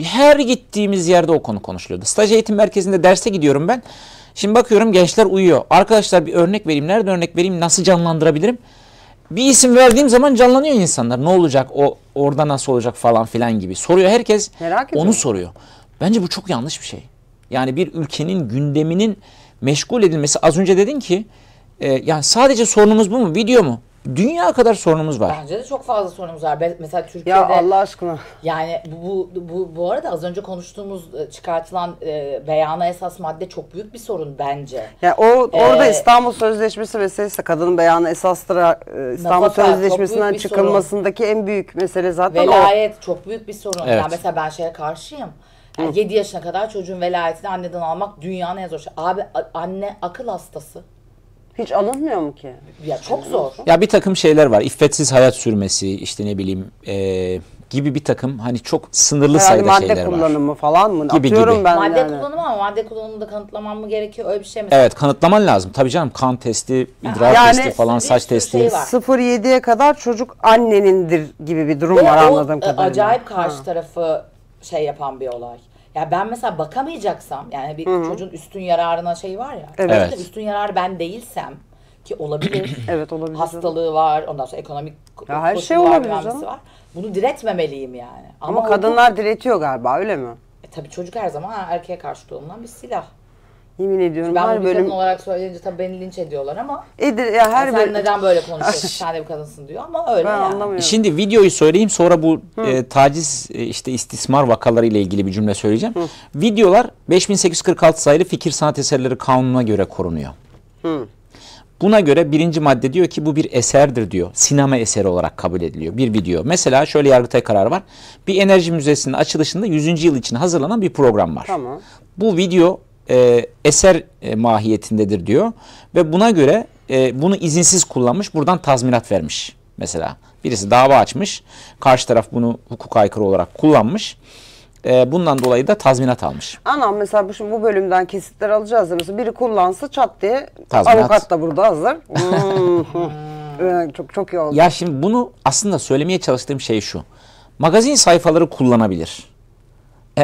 her gittiğimiz yerde o konu konuşuluyordu. Staj eğitim merkezinde derse gidiyorum ben. Şimdi bakıyorum gençler uyuyor. Arkadaşlar bir örnek vereyim. Nerede örnek vereyim? Nasıl canlandırabilirim? Bir isim verdiğim zaman canlanıyor insanlar. Ne olacak? Orada nasıl olacak falan filan gibi. Soruyor herkes. Merak ediyorum. Onu soruyor. Bence bu çok yanlış bir şey. Yani bir ülkenin gündeminin meşgul edilmesi. Az önce dedin ki yani sadece sorunumuz bu mu? Video mu? Dünya kadar sorunumuz var. Bence de çok fazla sorunumuz var. Mesela Türkiye'de Ya Allah aşkına. yani bu arada az önce konuştuğumuz çıkartılan beyana esas madde çok büyük bir sorun bence. Ya orada İstanbul Sözleşmesi meselesi, kadının beyanı esastır, İstanbul Nafaka, Sözleşmesi'nden çok büyük bir çıkılmasındaki en büyük mesele zaten o. Velayet çok büyük bir sorun. Evet. Yani mesela ben şeye karşıyım. Yani 7 yaşına kadar çocuğun velayetini anneden almak dünyanın en zor şey. Abi anne akıl hastası. Hiç alınmıyor mu ki? Ya çok zor. Ya bir takım şeyler var. İffetsiz hayat sürmesi, işte ne bileyim gibi bir takım hani çok sınırlı Herhalde sayıda madde şeyler var. kullanımı falan mı? Gibi, Atıyorum gibi. ben Madde yani. kullanımı ama madde kullanımını da kanıtlamam mı gerekiyor? Öyle bir şey mesela. Evet, kanıtlaman lazım. Tabii canım, kan testi, idrar Yani testi falan, bir saç sürü testi. şey var. 0-7'ye kadar çocuk annenindir gibi bir durum Ve var o anladığım kadarıyla. acayip karşı tarafı şey yapan bir olay. Ya ben mesela bakamayacaksam yani bir çocuğun üstün yararına şey var ya. Evet. Gerçekten üstün yararı ben değilsem ki olabilir. Evet, olabilir. Hastalığı var, ondan sonra ekonomik Ya her şey koşullar, olabilir bilmem nesi canım. var. Bunu diretmemeliyim yani. Ama o kadınlar diretiyor galiba, öyle mi? tabii çocuk her zaman erkeğe karşı kullanılan bir silah. Yemin ediyorum Ben her bir bölüm kadın olarak söyleyince tabii beni linç ediyorlar ama ya her sen bölüm neden böyle konuşuyorsun? Sen de bir kadınsın diyor ama öyle ben yani. anlamıyorum. Şimdi videoyu söyleyeyim, sonra bu taciz işte istismar vakaları ile ilgili bir cümle söyleyeceğim. Videolar 5846 sayılı Fikir Sanat Eserleri Kanunu'na göre korunuyor. Buna göre birinci madde diyor ki bu bir eserdir diyor. Sinema eseri olarak kabul ediliyor. Bir video. Mesela şöyle Yargıtay kararı var. Bir enerji müzesinin açılışında 100. yıl için hazırlanan bir program var. Tamam. Bu video eser mahiyetindedir diyor. Ve buna göre bunu izinsiz kullanmış. Buradan tazminat vermiş. Mesela birisi dava açmış. Karşı taraf bunu hukuka aykırı olarak kullanmış. Bundan dolayı da tazminat almış. Anam mesela bu bölümden kesitler alacağız da mesela biri kullansa çat diye Tazminat. avukat da burada hazır. Çok çok iyi oldu. Ya şimdi bunu aslında söylemeye çalıştığım şey şu. Magazin sayfaları kullanabilir.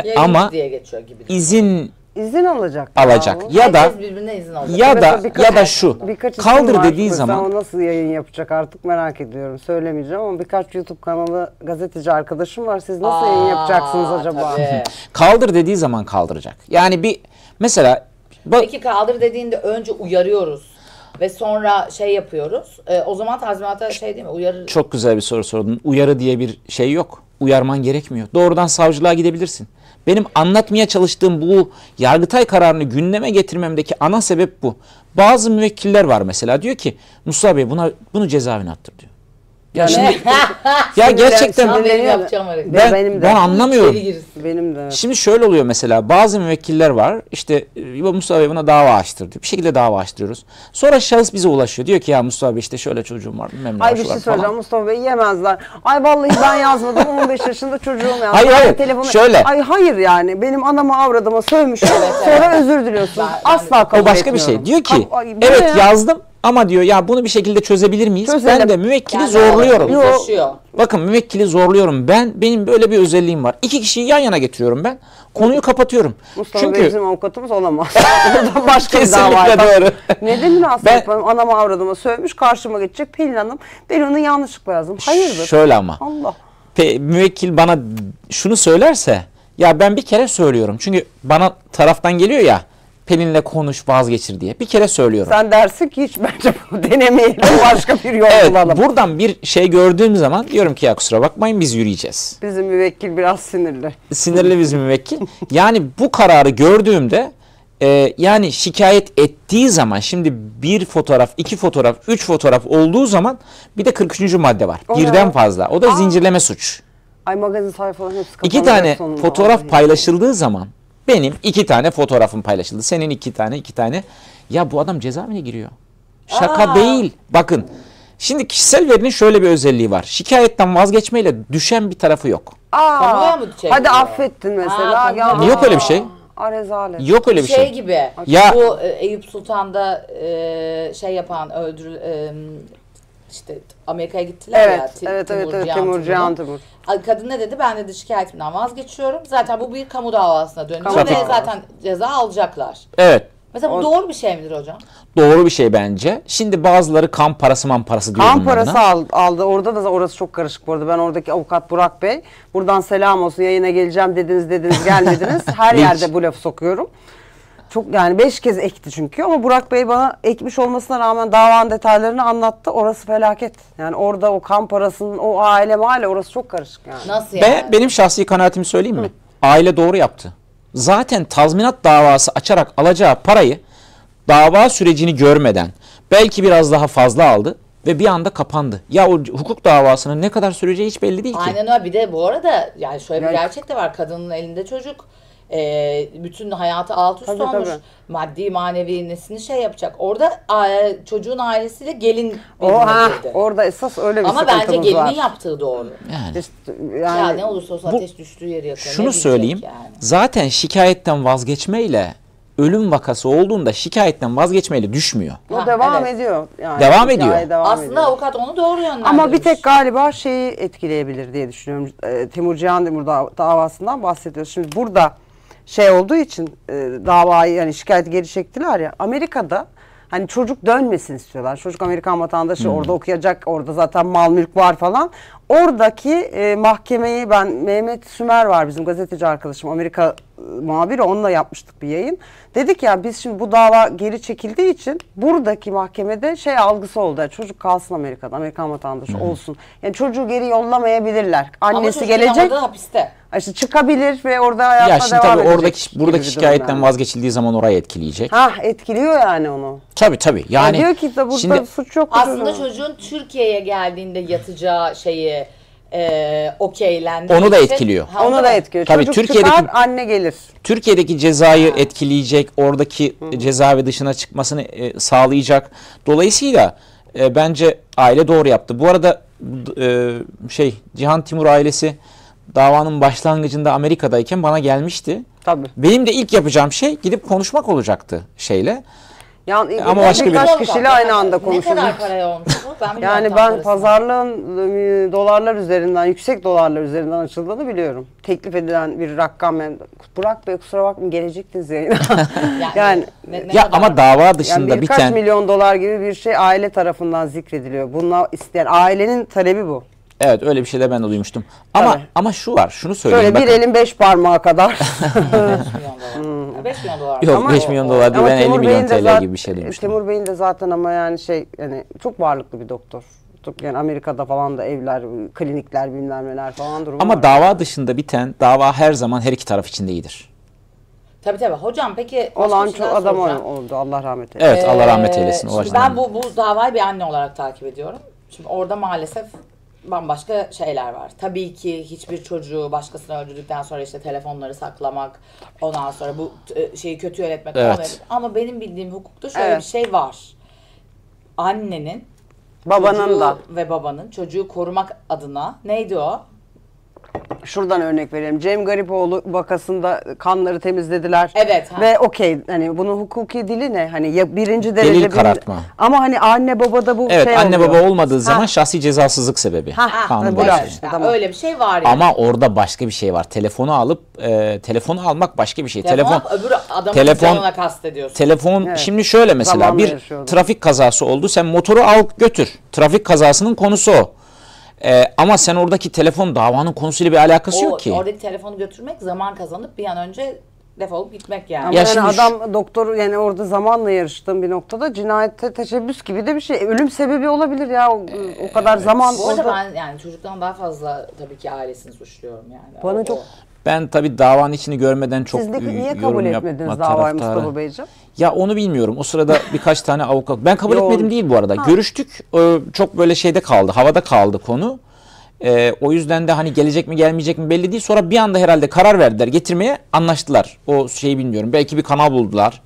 Yayın Ama diye geçiyor gibi. izin İzin alacak. alacak. Ya da Herkes birbirine izin alacak. ya Evet, da birkaç- ya da şu. Birkaç isim Kaldır var. dediği Mesela zaman o nasıl yayın yapacak artık merak ediyorum. Söylemeyeceğim ama birkaç YouTube kanalı gazeteci arkadaşım var. Siz nasıl yayın yapacaksınız acaba? Tabii. kaldır dediği zaman kaldıracak. Yani bir mesela Peki kaldır dediğinde önce uyarıyoruz ve sonra şey yapıyoruz. O zaman tazminata şey değil mi? Uyarı. çok güzel bir soru sordun. Uyarı diye bir şey yok. Uyarman gerekmiyor. Doğrudan savcılığa gidebilirsin. Benim anlatmaya çalıştığım bu Yargıtay kararını gündeme getirmemdeki ana sebep bu. Bazı müvekkiller var mesela, diyor ki Mustafa Bey bunu cezaevine attır diyor. Ya şimdi ya gerçekten Tam benim Sinirleniyor. yapacağım hareket. Benim de. ben anlamıyorum. İçeri girsin. Benim de. Şimdi şöyle oluyor mesela, bazı müvekkiller var işte Mustafa Bey buna dava açtır diyor. Bir şekilde dava açtırıyoruz. Sonra şahıs bize ulaşıyor. Diyor ki ya Mustafa Bey işte şöyle çocuğum var. Bilmem ne Ay var, bir şu şey var söyleyeceğim falan. Mustafa Bey, yemezler. Ay vallahi ben yazmadım, 15 yaşında çocuğum yazdı. Hayır, hayır. Şöyle. Ay hayır yani benim anama avradıma sövmüşüm sonra özür diliyorsun. Asla kabul O başka bir etmiyorum. şey. Diyor ki Ay, bu ne evet ya? yazdım ama diyor ya bunu bir şekilde çözebilir miyiz? Çözelim. Ben de müvekkili Kendi zorluyorum. aramızda uzlaşıyor. Bakın müvekkili zorluyorum. Benim böyle bir özelliğim var. İki kişiyi yan yana getiriyorum ben. Konuyu kapatıyorum. Mustafa Bey Çünkü bizim avukatımız olamaz. Oradan başka bir Kesinlikle dava. doğru. Neden münasebet Ben- anama avradıma sövmüş, karşıma geçecek Pelin Hanım. Ben onu yanlışlıkla yazdım. Hayırdır? şöyle ama Allah. müvekkil bana şunu söylerse ya ben bir kere söylüyorum. Çünkü bana taraftan geliyor ya Pelin'le konuş vazgeçir diye. Bir kere söylüyorum. Sen dersin ki hiç bence bunu denemeyelim. Başka bir yol Evet, bulalım. buradan bir şey gördüğüm zaman diyorum ki ya kusura bakmayın biz yürüyeceğiz. Bizim müvekkil biraz sinirli. Sinirli bizim müvekkil. Yani bu kararı gördüğümde yani şikayet ettiği zaman şimdi bir fotoğraf, iki fotoğraf, üç fotoğraf olduğu zaman bir de 43. madde var. O ne Birden o? fazla. O da zincirleme suç. Ay magazin sayfaların hepsi İki kapanacak tane sonunda. fotoğraf Vallahi. paylaşıldığı zaman benim 2 tane fotoğrafım paylaşıldı. Senin 2 tane. Ya bu adam cezaevine giriyor. Şaka değil. Bakın. Şimdi kişisel verinin şöyle bir özelliği var. Şikayetten vazgeçmeyle düşen bir tarafı yok. Kamuoya mı çeviriyor? Hadi affettin mesela. Ha, Ya, Yok öyle bir şey. Rezalet. Yok öyle bir şey şey. gibi. Ya- Bu Eyüp Sultan'da şey yapan işte Amerika'ya gittiler ya. Evet, Timur Cihan Timur. Kadın ne dedi? Ben dedi şikayetimden vazgeçiyorum. Zaten bu bir kamu davasına dönüyor Kamu ve davası. zaten ceza alacaklar. Evet. Mesela bu doğru bir şey midir hocam? Doğru bir şey bence. Şimdi bazıları kan parası man parası diyor Kan bunun parası adına. aldı. Orada da orası çok karışık bu arada. Ben oradaki avukat Burak Bey. Buradan selam olsun. Yayına geleceğim dediniz gelmediniz. Her Linç. yerde bu lafı sokuyorum. Çok yani 5 kez ekti çünkü ama Burak Bey bana ekmiş olmasına rağmen davanın detaylarını anlattı. Orası felaket. Yani orada o kan parasının o aile orası çok karışık yani. Nasıl yani? Benim şahsi kanaatimi söyleyeyim mi? Aile doğru yaptı. Zaten tazminat davası açarak alacağı parayı dava sürecini görmeden belki biraz daha fazla aldı ve bir anda kapandı. Ya o hukuk davasının ne kadar süreceği hiç belli değil ki. Aynen öyle. Bir de bu arada yani şöyle bir Yani- gerçek de var. Kadının elinde çocuk. Bütün hayatı alt üst Tabii, olmuş. tabii. Maddi manevi nesini şey yapacak. Orada çocuğun ailesiyle gelin O girdi. orada esas öyle bir Ama bence sıkıntımız gelinin var. yaptığı doğru. Yani. İşte, Ya yani ne olursa olsun ateş düştüğü yeri yakıyor. Ne Şunu diyecek söyleyeyim. yani? Zaten şikayetten vazgeçmeyle ölüm vakası olduğunda şikayetten vazgeçmeyle düşmüyor. o devam evet. ediyor. Yani Devam hikaye ediyor. devam Aslında ediyor. avukat onu doğru yönlendirmiş. Ama bir tek galiba şeyi etkileyebilir diye düşünüyorum. Timur Cihan Timur davasından bahsediyoruz. Şimdi burada şey olduğu için davayı yani şikayeti geri çektiler ya. Amerika'da Hani çocuk dönmesin istiyorlar. Çocuk Amerikan vatandaşı, orada okuyacak, orada zaten mal mülk var falan. Oradaki mahkemeyi Mehmet Sümer var bizim gazeteci arkadaşım, Amerika muhabiri, onunla yapmıştık bir yayın. Dedik ya biz şimdi bu dava geri çekildiği için buradaki mahkemede şey algısı oldu. Yani çocuk kalsın Amerika'da, Amerikan vatandaşı olsun. Yani çocuğu geri yollamayabilirler. Ama Annesi çocuk gelecek. yine orada hapiste. İşte çıkabilir ve orada hayatına Ya şimdi devam tabii edecek oradaki gibi buradaki bir durum şikayetten yani. vazgeçildiği zaman orayı etkileyecek. Etkiliyor yani onu. Tabii. Yani Diyor ki de burada şimdi suç yok. Aslında çocuğun Türkiye'ye geldiğinde yatacağı şeyi okeylendi. onu da etkiliyor. Onu da etkiliyor. Tabii Çocuk Türkiye'deki- çıkar, anne gelir. Türkiye'deki cezayı etkileyecek, oradaki cezaevi dışına çıkmasını sağlayacak. Dolayısıyla bence aile doğru yaptı. Bu arada Cihan Timur ailesi davanın başlangıcında Amerika'dayken bana gelmişti. Tabii. Benim de ilk yapacağım şey gidip konuşmak olacaktı şeyle. Yani Ama başka bir- birkaç kişiyle aynı anda Ne konuşuyor. kadar paraya olmuş bu? Ben bilmiyorum Yani tam ben parasını. pazarlığın dolarlar üzerinden, yüksek dolarlar üzerinden açıldığını biliyorum. Teklif edilen bir rakam. Yani, Burak Bey kusura bakmayın gelecektiniz yayına. Yani ne Ya kadar? ama dava dışında yani birkaç biten milyon dolar gibi bir şey aile tarafından zikrediliyor. Bununla isteyen ailenin talebi bu. evet öyle bir şey de ben de duymuştum. Tabii. Ama şu var, şunu söyleyeyim. Şöyle bir bakın. elin 5 parmağı kadar. 5 milyon dolar. 5 milyon dolar. Yok Ama 5 milyon dolar değil, Ama ben 50 Timur milyon Bey'in de TL zaten- gibi bir şey duymuştum. Timur Bey'in de zaten ama yani yani çok varlıklı bir doktor. Yani Amerika'da falan da evler, klinikler, bilmem neler falan durumu Ama var. dava dışında biten dava her zaman her iki taraf için de iyidir. Tabii. Hocam peki başka Olan bir şey çok daha adam soracağım. oldu. Allah rahmet eylesin. Evet Allah rahmet eylesin. O Şimdi açıdan. ben bu davayı bir anne olarak takip ediyorum. Şimdi orada maalesef bambaşka şeyler var. Tabii ki hiçbir çocuğu başkasını öldürdükten sonra işte telefonları saklamak, ondan sonra bu şeyi kötü yönetmek Evet. olmayabilir. Ama benim bildiğim hukukta şöyle Evet. bir şey var. Annenin, Babanın çocuğu da. ve babanın çocuğu korumak adına neydi o? Şuradan örnek verelim. Cem Garipoğlu vakasında kanları temizlediler. Evet, ha. Ve okey hani bunun hukuki dili ne? Hani ya birinci derece Delil karartma. Ama hani anne babada bu Evet şey anne oluyor. baba olmadığı zaman şahsi cezasızlık sebebi. Kanun bu başlıyor. laf işte. Yani Tamam. öyle bir şey var yani. Ama orada başka bir şey var. Telefonu alıp telefonu almak başka bir şey. Telefon öbür adamın telefon- canına kastediyorsun. Telefon Evet. şimdi şöyle mesela Zamanla bir yaşıyordum. trafik kazası oldu. Sen motoru al götür. Trafik kazasının konusu o. Ama sen oradaki telefon davanın konusuyla bir alakası yok ki. Oradaki telefonu götürmek zaman kazanıp bir an önce defolup gitmek yani. Ama Ya yani şimdi şu- adam doktor yani orada zamanla yarıştığım bir noktada cinayete teşebbüs gibi de bir şey. Ölüm sebebi olabilir ya o kadar zaman Bu arada orada. ben yani çocuktan daha fazla tabii ki ailesini suçluyorum yani. Bana çok- Ben tabii davanın içini görmeden çok Siz de niye yorum kabul yapma etmediniz davayı taraftarı. Mustafa Beyciğim? Ya onu bilmiyorum. O sırada birkaç tane avukat. Ben kabul Yoğun. etmedim değil bu arada. Görüştük. Çok böyle şeyde kaldı. Havada kaldı konu. O yüzden de hani gelecek mi gelmeyecek mi belli değil. Sonra bir anda herhalde karar verdiler. Getirmeye anlaştılar. O şeyi bilmiyorum. Belki bir kanal buldular.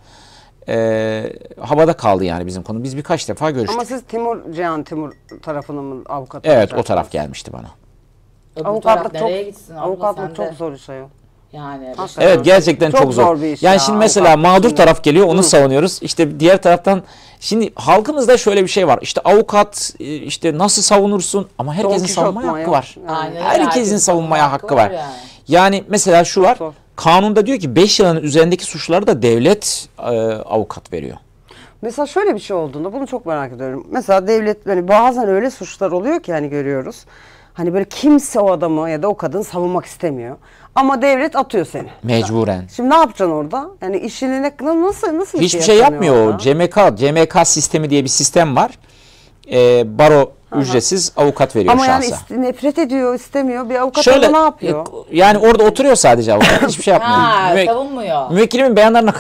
Havada kaldı yani bizim konu. Biz birkaç defa görüştük. Ama siz Cihan Timur tarafının mı avukatı Evet o olacaksınız? taraf gelmişti bana. Öbür taraf Avukatlık nereye çok, gitsin abla avukatlık sen de? çok zor iş ayol. Yani Hakikaten. Evet gerçekten Çok çok zor. zor bir iş Yani ya, şimdi mesela avukatlık mağdur şimdi. taraf geliyor onu savunuyoruz. İşte diğer taraftan şimdi halkımızda şöyle bir şey var. İşte avukat işte nasıl savunursun ama herkesin Don Kişot savunmaya mu hakkı ayol? var. Yani. Aynen öyle, Herkesin savunmaya hakkı var. yani. Yani mesela şu var. zor. Kanunda diyor ki 5 yılın üzerindeki suçları da devlet avukat veriyor. Mesela şöyle bir şey olduğunda bunu çok merak ediyorum. Mesela devlet hani bazen öyle suçlar oluyor ki hani görüyoruz. Hani böyle kimse o adamı ya da o kadını savunmak istemiyor. Ama devlet atıyor seni. Mecburen. Şimdi ne yapacaksın orada? Yani işini nasıl Hiçbir şey yapmıyor o. CMK sistemi diye bir sistem var. Baro ücretsiz avukat veriyor Ama yani şahsa. nefret ediyor, istemiyor. Bir avukat orada ne yapıyor? Yani orada oturuyor sadece avukat. Hiçbir şey yapmıyor. Ha, savunmuyor. Müvekkilimin beyanlarına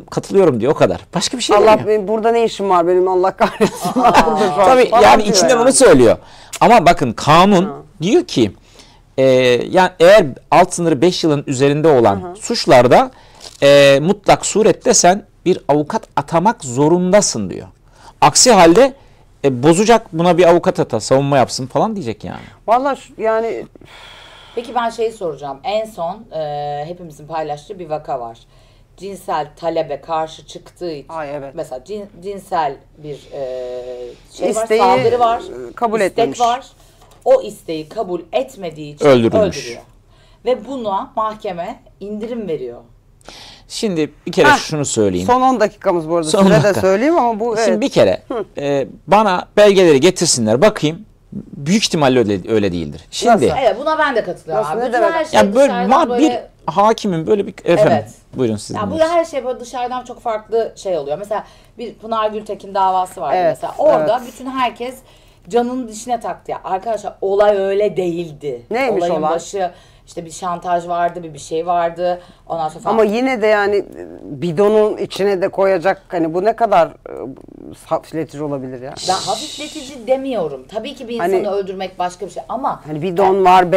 katılıyorum diyor o kadar. Başka bir şey Allah demiyor. benim burada ne işim var benim Allah kahretsin. Ben burada şu an Tabii falan yani diyor içinden yani. onu söylüyor. Ama bakın kanun diyor ki yani eğer alt sınırı 5 yılın üzerinde olan suçlarda mutlak surette sen bir avukat atamak zorundasın diyor. Aksi halde bozacak buna bir avukat ata savunma yapsın falan diyecek yani. Vallahi yani Peki ben şeyi soracağım. En son hepimizin paylaştığı bir vaka var. Cinsel talebe karşı çıktığı için. Ay, evet. Mesela cinsel bir şey var, İsteği, saldırı var. kabul istek etmemiş. var. O isteği kabul etmediği için Öldürülmüş. öldürüyor. Ve buna mahkeme indirim veriyor. Şimdi bir kere şunu söyleyeyim. Son 10 dakikamız bu arada. Son Size de dakika. söyleyeyim ama bu Şimdi bir kere bana belgeleri getirsinler bakayım. Büyük ihtimalle öyle değildir. Şimdi Nasıl? Evet, buna ben de katılıyorum Nasıl, abi. ne Bütün demek? her şey ya böyle dışarıdan bir böyle... hakimin böyle bir efendim. Evet. Buyurun siz Ya bu dinliyoruz. her şey böyle dışarıdan çok farklı şey oluyor. Mesela bir Pınar Gültekin davası vardı Evet, mesela. Orada evet. bütün herkes canının dişine taktı ya. Arkadaşlar olay öyle değildi. Neymiş Olayın olay? başı işte bir şantaj vardı, bir şey vardı. Ondan sonra falan. ama yine de yani bidonun içine de koyacak, hani bu ne kadar hafifletici olabilir ya. Ben hafifletici demiyorum. Tabii ki bir insanı Hani- öldürmek başka bir şey ama Hani bidon var,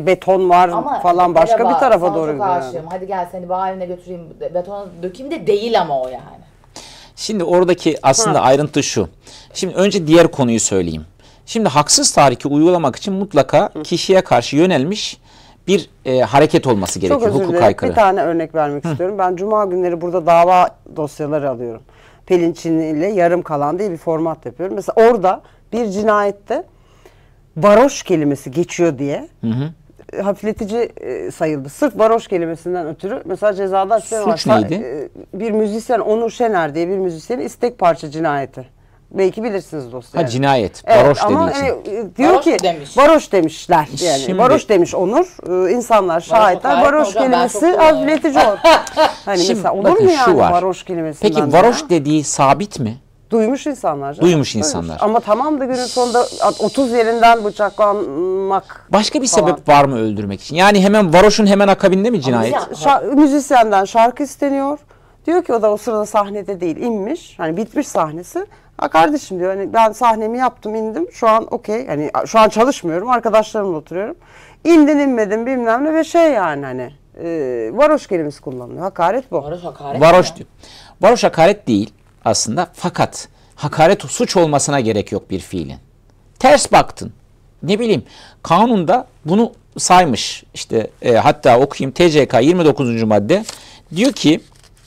beton var ama falan, başka merhaba, bir tarafa sana doğru çok gidiyor. aşığım. Yani. Hadi gel seni bağ evine götüreyim, betona dökeyim de değil ama o yani. Şimdi oradaki aslında ayrıntı şu. Şimdi önce diğer konuyu söyleyeyim. Şimdi haksız tahriki uygulamak için mutlaka kişiye karşı yönelmiş bir hareket olması Çok gerekiyor. özür Hukuk dilerim. aykırı. Bir tane örnek vermek istiyorum. Ben cuma günleri burada dava dosyaları alıyorum. Pelin Çinli ile yarım kalan diye bir format yapıyorum. Mesela orada bir cinayette varoş kelimesi geçiyor diye hafifletici sayıldı. Sırf varoş kelimesinden ötürü mesela cezada açıklama var. Suç neydi? Bir müzisyen, Onur Şener diye bir müzisyenin istek parça cinayeti. Belki bilirsiniz dosyayı. Ha, cinayet. Evet, Varoş ama dediği için. hani, diyor Varoş ki demiş. varoş demişler yani. Şimdi- Varoş demiş Onur. İnsanlar, şahitler hakaret mi varoş hocam? Ben kelimesi çok hafifletici olur. Hani Şimdi mesela olur bakın mu şu yani var. varoş kelimesinden? Peki de varoş ya? dediği sabit mi? Duymuş insanlar. canım. Duymuş insanlar. Ama tamam da günün sonunda 30 yerinden bıçaklanmak Başka bir falan. sebep var mı öldürmek için? Yani hemen varoşun hemen akabinde mi cinayet? ya- Müzisyenden şarkı isteniyor. Diyor ki o da o sırada sahnede değil, inmiş. Hani bitmiş sahnesi. Ha kardeşim diyor, hani ben sahnemi yaptım, indim. Şu an okey. Hani şu an çalışmıyorum. Arkadaşlarımla oturuyorum. İndin inmedin bilmem ne ve şey yani hani varoş kelimesi kullanılıyor. Hakaret bu. Varoş hakaret Varoş mi? diyor. Varoş hakaret değil aslında, fakat hakaret suç olmasına gerek yok bir fiilin. Ters baktın. Ne bileyim, kanunda bunu saymış. İşte hatta okuyayım, TCK 29. madde diyor ki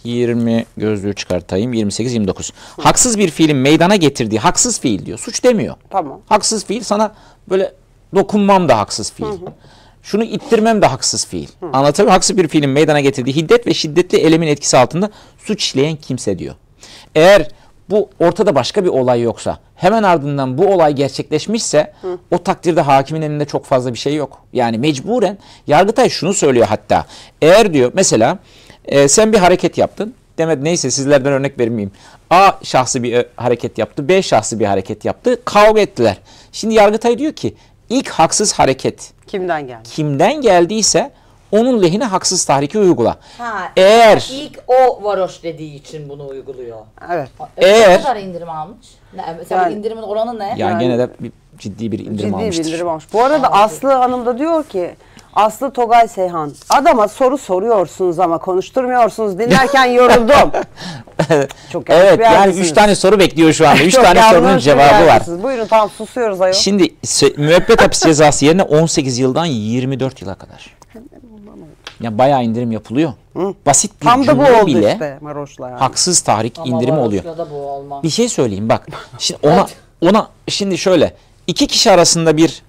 20 gözlüğü çıkartayım, 28 29. Haksız bir fiilin meydana getirdiği, haksız fiil diyor. Suç demiyor. Tamam. Haksız fiil, sana böyle dokunmam da haksız fiil. Şunu ittirmem de haksız fiil. Anlatabiliyor muyum? Haksız bir fiilin meydana getirdiği hiddet ve şiddetli eylemin etkisi altında suç işleyen kimse diyor. Eğer bu ortada başka bir olay yoksa, hemen ardından bu olay gerçekleşmişse o takdirde hakimin elinde çok fazla bir şey yok. Yani mecburen Yargıtay şunu söylüyor hatta. Eğer diyor mesela sen bir hareket yaptın. Demet neyse, sizlerden örnek vermeyeyim. A şahsı bir hareket yaptı, B şahsı bir hareket yaptı. Kavga ettiler. Şimdi Yargıtay diyor ki ilk haksız hareket Kimden geldi? kimden geldiyse onun lehine haksız tahriki uygula. Ha, Eğer ilk o varoş dediği için bunu uyguluyor. Evet. Eğer- Ne kadar indirim almış? Mesela Yani- indirimin oranı ne? yani gene de ciddi bir indirim Ciddi bir almıştır. indirim almış. Bu arada Aslı Hanım da diyor ki, Aslı Togay Seyhan, adama soru soruyorsunuz ama konuşturmuyorsunuz, dinlerken yoruldum. Çok yanlış Evet, bir yani yerdesiniz. 3 tane soru bekliyor şu anda. 3 Çok tane yanlış sorunun bir cevabı var. yerdesiniz. Buyurun, tamam, susuyoruz ayol. Şimdi müebbet hapis cezası yerine 18 yıldan 24 yıla kadar. Ya bayağı indirim yapılıyor. Basit bir Tam da bu cümle oldu bile işte Maroş'la yani. haksız tahrik Ama indirimi oluyor. varoşla da bu olmaz. Bir şey söyleyeyim bak. Şimdi ona şimdi şöyle, iki kişi arasında bir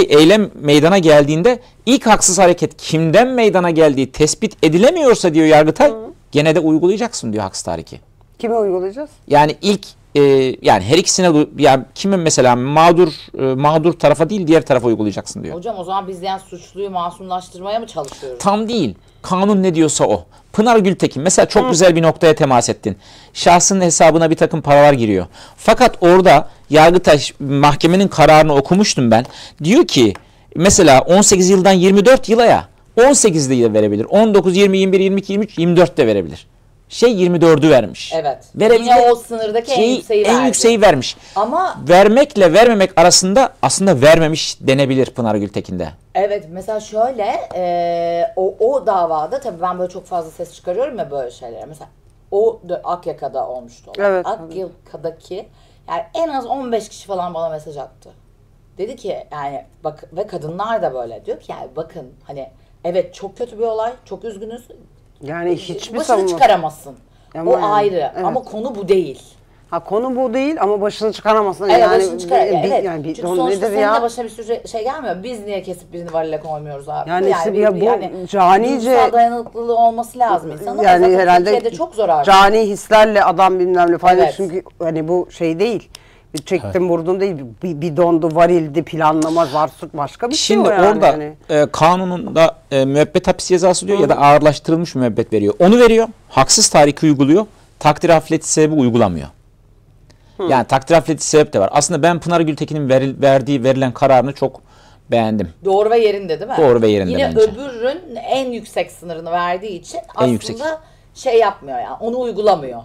eylem meydana geldiğinde ilk haksız hareket kimden meydana geldiği tespit edilemiyorsa diyor Yargıtay, gene de uygulayacaksın diyor haksız tahriki. Kime uygulayacağız? Yani ilk yani her ikisine, yani kimin mesela mağdur tarafa değil diğer tarafa uygulayacaksın diyor. Hocam o zaman biz yani suçluyu masumlaştırmaya mı çalışıyoruz? Tam değil. Kanun ne diyorsa o. Pınar Gültekin mesela çok güzel bir noktaya temas ettin. Şahsının hesabına bir takım paralar giriyor. Fakat orada Yargıtay mahkemenin kararını okumuştum ben. Diyor ki mesela 18 yıldan 24 yıla ya 18 de yıl verebilir. 19, 20, 21, 22, 23, 24 de verebilir. 24'ü vermiş. Evet. Verebilir. Yine o sınırdaki en yükseği en verdi. yükseği vermiş. Ama Vermekle vermemek arasında aslında vermemiş denebilir Pınar Gültekin'de. evet, mesela şöyle o davada tabii ben böyle çok fazla ses çıkarıyorum ya böyle şeylere. Mesela o Akyaka'da olmuştu. Evet. Akyaka'daki yani en az 15 kişi falan bana mesaj attı. Dedi ki yani bak, ve kadınlar da böyle diyor ki yani bakın hani evet çok kötü bir olay, çok üzgünüz. Yani hiçbir Başını savunma. çıkaramazsın. Ama O yani, ayrı evet. ama konu bu değil. Ha konu bu değil ama başını çıkaramazsın. Evet, yani, başını çıkar. Evet. Yani, Çünkü sonuçta nedir senin ya? de başına bir sürü şey gelmiyor. Biz niye kesip birini varile koymuyoruz abi? Yani işte ya bu canice duygusal dayanıklılığı olması lazım insanın. yani Zaten herhalde Türkiye'de çok zor artık. cani hislerle adam bilmem ne falan. Evet. Çünkü hani bu şey değil. Bir çektim vurdum değil. Bir bidondu, varildi, planlama, zarsut başka bir Şimdi şey o yani. orada Yani. kanununda müebbet hapis cezası diyor ya da ağırlaştırılmış müebbet veriyor. Onu veriyor. Haksız tahriki uyguluyor. Takdir affeti sebebi uygulamıyor. Yani takdir affeti sebep de var. Aslında ben Pınar Gültekin'in verilen kararını çok beğendim. Doğru ve yerinde değil mi? Doğru ve yerinde Yine bence. öbürün en yüksek sınırını verdiği için aslında yüksek. şey yapmıyor yani. Onu uygulamıyor.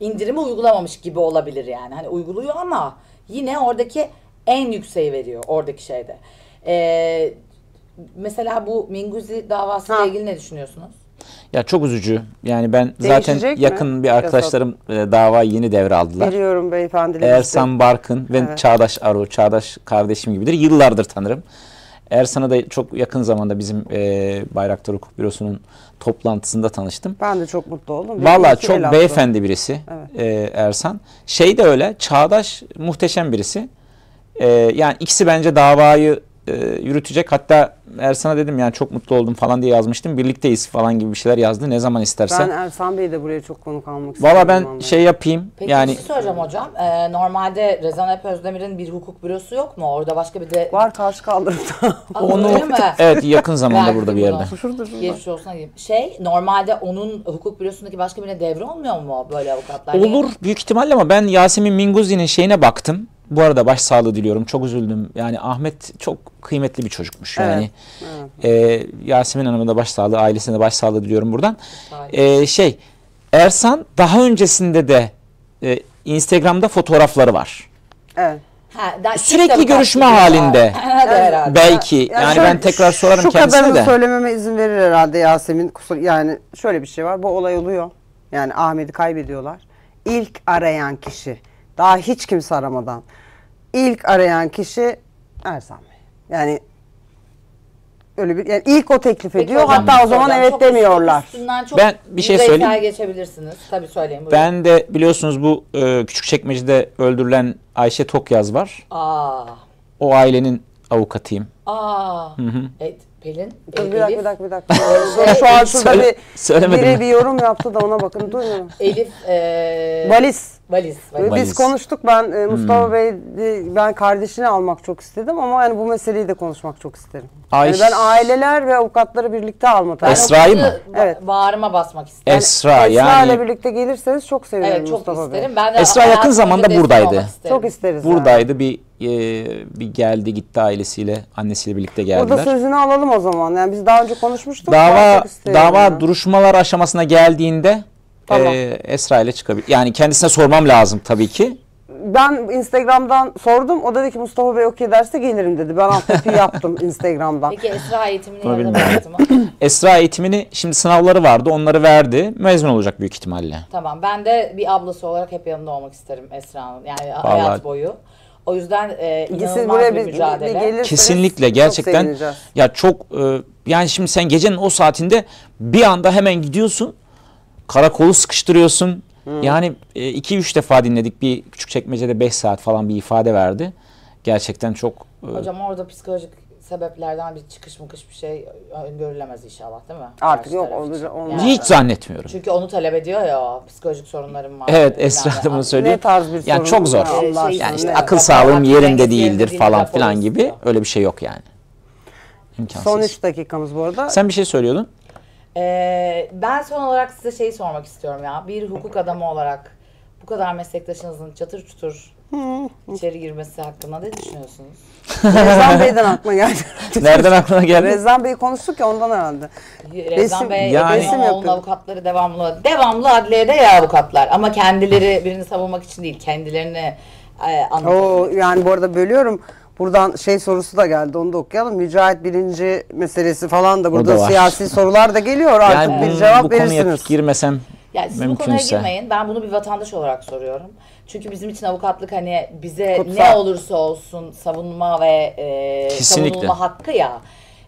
İndirimi uygulamamış gibi olabilir yani. Hani uyguluyor ama yine oradaki en yükseği veriyor oradaki şeyde. Mesela bu Minguzi davasıyla ilgili ne düşünüyorsunuz? Ya çok üzücü. Yani ben Değişecek zaten mi? yakın bir arkadaşlarım davayı yeni devraldılar. Biliyorum beyefendiler. Ersan Barkın ve Çağdaş Aro, Çağdaş kardeşim gibidir. Yıllardır tanırım. Ersan'a da çok yakın zamanda bizim Bayraktar Hukuk Bürosu'nun toplantısında tanıştım. Ben de çok mutlu oldum. Vallahi çok beyefendi birisi Ersan. Şey de öyle, Çağdaş muhteşem birisi. Yani ikisi bence davayı yürütecek. Hatta Ersan'a dedim yani çok mutlu oldum falan diye yazmıştım. Birlikteyiz falan gibi bir şeyler yazdı. Ne zaman istersen. Ben Ersan Bey'i de buraya çok konuk almak istiyorum. Valla ben şey yapayım. Peki yani bir şey soracağım hocam. Normalde Rezan Alp Özdemir'in bir hukuk bürosu yok mu? Orada başka bir de... Var karşı kaldırımda. Öyle mi? evet yakın zamanda Belki burada bir yerde. Şurada. Geçmiş olsun diyeyim. Normalde onun hukuk bürosundaki başka birine devre olmuyor mu böyle avukatlar? Olur büyük ihtimalle ama ben Yasemin Minguzi'nin şeyine baktım. Bu arada başsağlığı diliyorum. Çok üzüldüm. Yani Ahmet çok kıymetli bir çocukmuş. Yani Yasemin Hanım'a da başsağlığı, ailesine de başsağlığı diliyorum buradan. Ersan daha öncesinde de Instagram'da fotoğrafları var. Evet. Sürekli görüşme halinde. Herhalde. Belki. Yani şöyle, ben tekrar sorarım şu kendisine kadarını de. söylememe izin verir herhalde Yasemin. Yani şöyle bir şey var. Bu olay oluyor. Yani Ahmet'i kaybediyorlar. İlk arayan kişi. Daha hiç kimse aramadan. İlk arayan kişi Ersan Bey. Yani öyle bir yani ilk o teklif Peki ediyor. hocam, Hatta o zaman hocam, evet çok demiyorlar. üstünden çok Ben bir şey yüzeysel söyleyeyim. geçebilirsiniz. Tabii söyleyin. Buyurun. Ben de biliyorsunuz bu Küçükçekmece'de öldürülen Ayşe Tokyaz var. O ailenin avukatıyım. Pelin. Bir dakika. Şu an şurada Söylemedim biri mi? bir yorum yaptı da ona bakın. Duymuyorum. Elif. Valiz. Valiz. Biz konuştuk. Ben Mustafa Bey, ben kardeşini almak çok istedim ama yani bu meseleyi de konuşmak çok isterim. Yani ben aileler ve avukatları birlikte alma tarafı. Esra'yı mı? Evet. Bağrıma basmak isterim. Esra Esra ile yani. birlikte gelirseniz çok sevinirim Evet, çok Mustafa Bey. isterim. Ben de Esra yakın hayatım zamanda boyunca destek buradaydı. olmak isterim. Çok isteriz. yani. Buradaydı bir geldi gitti ailesiyle annesiyle birlikte geldiler. Burada sözünü alalım o zaman. Yani biz daha önce konuşmuştuk. Ben Dava çok isterim yani. duruşmalar aşamasına geldiğinde Tamam. Esra ile çıkabilir. Yani kendisine sormam lazım tabii ki. Ben Instagram'dan sordum. O dedi ki Mustafa Bey okey derse gelirim dedi. Ben altyapıyı yaptım Instagram'dan. Peki Esra eğitimini Bunu yarıda bilmiyorum. bıraktı mı? Esra eğitimini şimdi sınavları vardı. Onları verdi. Mezun olacak büyük ihtimalle. Tamam. Ben de bir ablası olarak hep yanında olmak isterim Esra'nın. Yani hayat boyu. O yüzden Siz inanılmaz buraya bir mücadele. gelirseniz Kesinlikle çok gerçekten sevineceğiz. ya çok yani şimdi sen gecenin o saatinde bir anda hemen gidiyorsun. Karakolu sıkıştırıyorsun. Yani 2-3 defa dinledik. Bir Küçükçekmece'de 5 saat falan bir ifade verdi. Gerçekten çok Hocam orada psikolojik sebeplerden bir çıkış bir şey öngörülemez inşallah değil mi? Artık Karşı yok, taraf için. olacak, olmaz. Yani hiç zannetmiyorum. çünkü onu talep ediyor ya o psikolojik sorunlarım var. Evet Esra da bunu söylüyor. Ne tarz bir yani sorun çok zor. ya, Allah şey- aşkına, Yani işte ne? akıl Bak, sağlığım akıl yerinde dengesi değildir yerinde falan değil, filan rapor gibi istiyor. öyle bir şey yok yani. İmkansız. Son 3 dakikamız bu arada. Sen bir şey söylüyordun. Ben son olarak size şeyi sormak istiyorum ya. Bir hukuk adamı olarak bu kadar meslektaşınızın çatır çutur içeri girmesi hakkında ne düşünüyorsunuz? Rezan Bey'den aklıma geldi. Nereden aklına geldi? Rezan Bey konuştuk ya ondan herhalde. Rezan Bey, yani- resim İmamoğlu'nun yapıyor. avukatları devamlı adliyede ya avukatlar. Ama kendileri birini savunmak için değil, kendilerini anlatmak. Yani bu arada bölüyorum. Buradan şey sorusu da geldi, onu da okuyalım. Mücahit birinci meselesi falan da burada da var. siyasi sorular da geliyor. Artık Yani bir cevap bu konuya verirsiniz. Yani girmesem siz bu konuya mümkünse. girmeyin. Ben bunu bir vatandaş olarak soruyorum. Çünkü bizim için avukatlık hani bize Kutsal. ne olursa olsun savunma ve Kesinlikle. savunulma hakkı ya.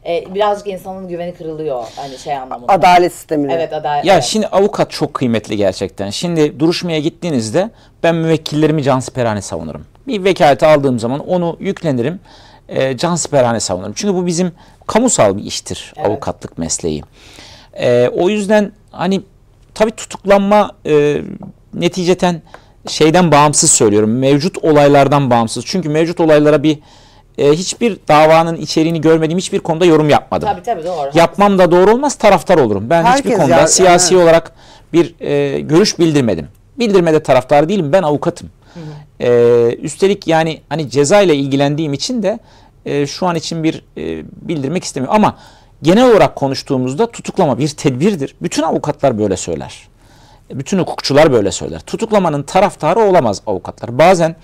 birazcık insanın güveni kırılıyor hani şey anlamında. Adalet sistemine. Evet, adalet. Ya evet. şimdi avukat çok kıymetli gerçekten. Şimdi duruşmaya gittiğinizde ben müvekkillerimi cansiperane savunurum. Bir vekaleti aldığım zaman onu yüklenirim. Cansiperane savunurum. Çünkü bu bizim kamusal bir iştir, Evet. avukatlık mesleği. O yüzden hani tabii tutuklanma neticeten şeyden bağımsız söylüyorum. Mevcut olaylardan bağımsız. Çünkü mevcut olaylara hiçbir davanın içeriğini görmediğim hiçbir konuda yorum yapmadım. Tabii doğru. Yapmam da doğru olmaz, taraftar olurum. Ben hiçbir Herkes konuda ya, siyasi evet. olarak bir görüş bildirmedim. Bildirmede taraftar değilim, ben avukatım. Üstelik yani hani ceza ile ilgilendiğim için de şu an için bir bildirmek istemiyorum. Ama genel olarak konuştuğumuzda tutuklama bir tedbirdir. Bütün avukatlar böyle söyler. Bütün hukukçular böyle söyler. Tutuklamanın taraftarı olamaz avukatlar. Bazen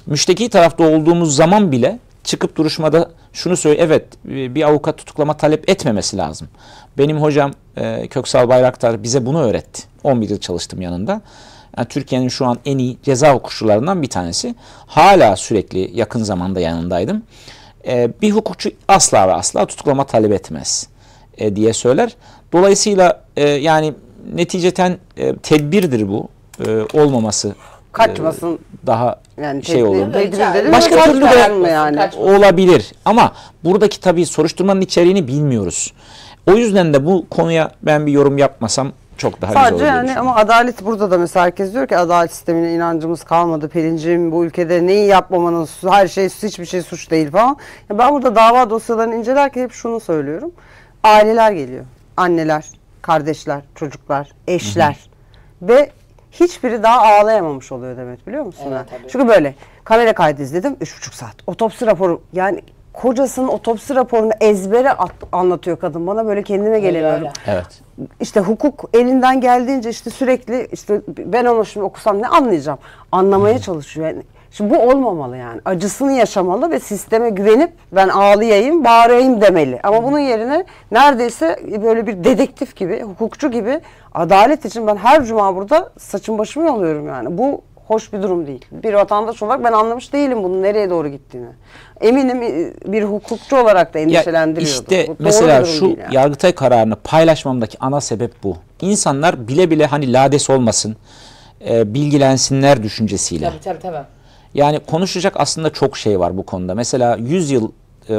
müşteki tarafta olduğumuz zaman bile çıkıp duruşmada şunu söylüyor. Evet, bir avukat tutuklama talep etmemesi lazım. Benim hocam Köksal Bayraktar bize bunu öğretti. 11 yıl çalıştım yanında. Yani Türkiye'nin şu an en iyi ceza hukukçularından bir tanesi. Hala sürekli yakın zamanda yanındaydım. Bir hukukçu asla ve asla tutuklama talep etmez diye söyler. Dolayısıyla yani neticeten tedbirdir bu. Olmaması Kaçmasın. daha Yani şey olur. Başka türlü de yani. yani. Olabilir ama buradaki tabii soruşturmanın içeriğini bilmiyoruz. O yüzden de bu konuya ben bir yorum yapmasam çok daha güzel olur. Sadece diye yani düşünüyorum. ama adalet burada da mesela herkes diyor ki adalet sistemine inancımız kalmadı. Pelincim bu ülkede neyi yapmamanın her şey hiçbir şey suç değil falan. Ya ben burada dava dosyalarını incelerken hep şunu söylüyorum. Aileler geliyor. Anneler, kardeşler, çocuklar, eşler ve hiçbiri daha ağlayamamış oluyor Demet, biliyor musun? Evet, ha? tabii. Çünkü böyle kamera kaydı izledim 3,5 saat. Otopsi raporu, yani kocasının otopsi raporunu ezbere anlatıyor kadın bana, böyle kendime gelemiyorum. öyle. Evet. İşte hukuk elinden geldiğince işte sürekli işte ben onu şimdi okusam ne anlayacağım? Anlamaya çalışıyor. Yani şimdi bu olmamalı yani. Acısını yaşamalı ve sisteme güvenip ben ağlayayım, bağırayım demeli. Ama bunun yerine neredeyse böyle bir dedektif gibi, hukukçu gibi adalet için ben her cuma burada saçım başımı yoluyorum yani. Bu hoş bir durum değil. Bir vatandaş olarak ben anlamış değilim bunun nereye doğru gittiğini. Eminim bir hukukçu olarak da Ya endişelendiriyordu. işte Bu doğru mesela bir durum şu değil yani. Yargıtay kararını paylaşmamdaki ana sebep bu. İnsanlar bile bile hani lades olmasın, bilgilensinler düşüncesiyle. Tabii. Yani konuşacak aslında çok şey var bu konuda. Mesela 100 yıl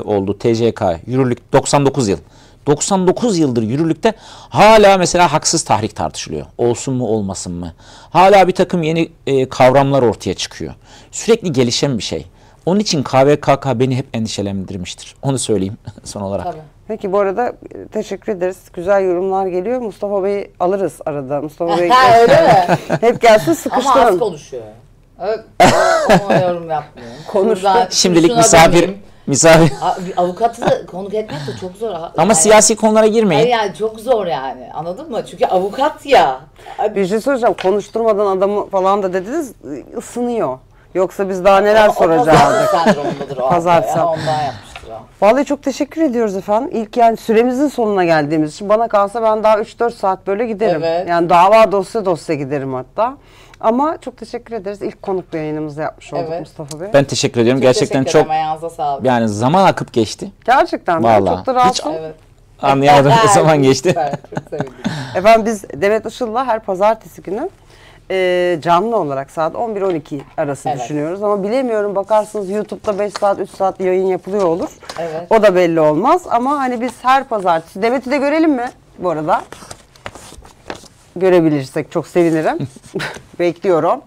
oldu TCK, yürürlük 99 yıl. 99 yıldır yürürlükte hala mesela haksız tahrik tartışılıyor. Olsun mu olmasın mı? Hala bir takım yeni kavramlar ortaya çıkıyor. Sürekli gelişen bir şey. Onun için KVKK beni hep endişelendirmiştir. Onu söyleyeyim son olarak. Tabii. Peki bu arada teşekkür ederiz. Güzel yorumlar geliyor. Mustafa Bey'i alırız arada. Mustafa Bey Ha, öyle mi? hep gelsin Ama az sıkıştırın. konuşuyor. Evet. Ona yorum yapmıyor. Konuştu. Buradan Şimdilik şuna misafir döneyim. misafir. Bir avukatı konuk etmek de çok zor. Ama Yani- siyasi konulara girmeyin. Hayır yani çok zor yani. Anladın mı? Çünkü avukat ya. Bir şey soracağım. Konuşturmadan adamı falan da dediniz, ısınıyor. Yoksa biz daha neler soracağız. Pazartesi sendromundadır o. Pazartesi. Ya, ondan yapmıştır o. Vallahi çok teşekkür ediyoruz efendim. İlk yani süremizin sonuna geldiğimiz için bana kalsa ben daha 3-4 saat böyle giderim. Evet. Yani dava dosya giderim hatta. Ama çok teşekkür ederiz. İlk konuklu yayınımızda yapmış olduk Evet. Mustafa Bey. Ben teşekkür ediyorum. Gerçekten Teşekkür çok ederim, ayağınıza sağlık. yani zaman akıp geçti. Gerçekten Vallahi. çok da rahatım. Evet. Anlayamadım ne zaman geçti. Süper, çok sevindim. Efendim biz Demet Işıl'la her pazartesi günü canlı olarak saat 11-12 arası Evet. düşünüyoruz. Ama bilemiyorum, bakarsınız YouTube'da 5 saat 3 saat yayın yapılıyor olur. Evet. O da belli olmaz ama hani biz her pazartesi Demet'i de görelim mi bu arada? Görebilirsek çok sevinirim. Bekliyorum.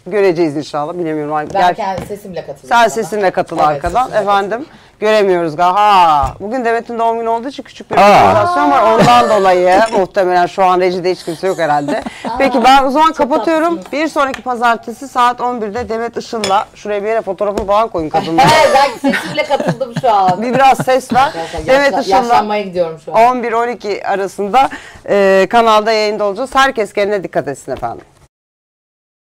Göreceğiz inşallah. Bilemiyorum. Ben kendi sesimle katılıyorum. Sen sesinle katıl Evet, arkadan. sesimle Efendim göremiyoruz galiba. Bugün Demet'in doğum günü olduğu için küçük bir Aa. organizasyon var. Ondan dolayı muhtemelen şu an rejide hiç kimse yok herhalde. Peki ben o zaman kapatıyorum. tatlısınız. Bir sonraki pazartesi saat 11'de Demet Işıl'la, şuraya bir yere fotoğrafını falan koyun kadının. Evet, ben sesimle katıldım şu an. Biraz ses ver. Demet Işıl'la Yaşlanmaya gidiyorum şu an. 11-12 arasında kanalda yayında olacağız. Herkes kendine dikkat etsin efendim.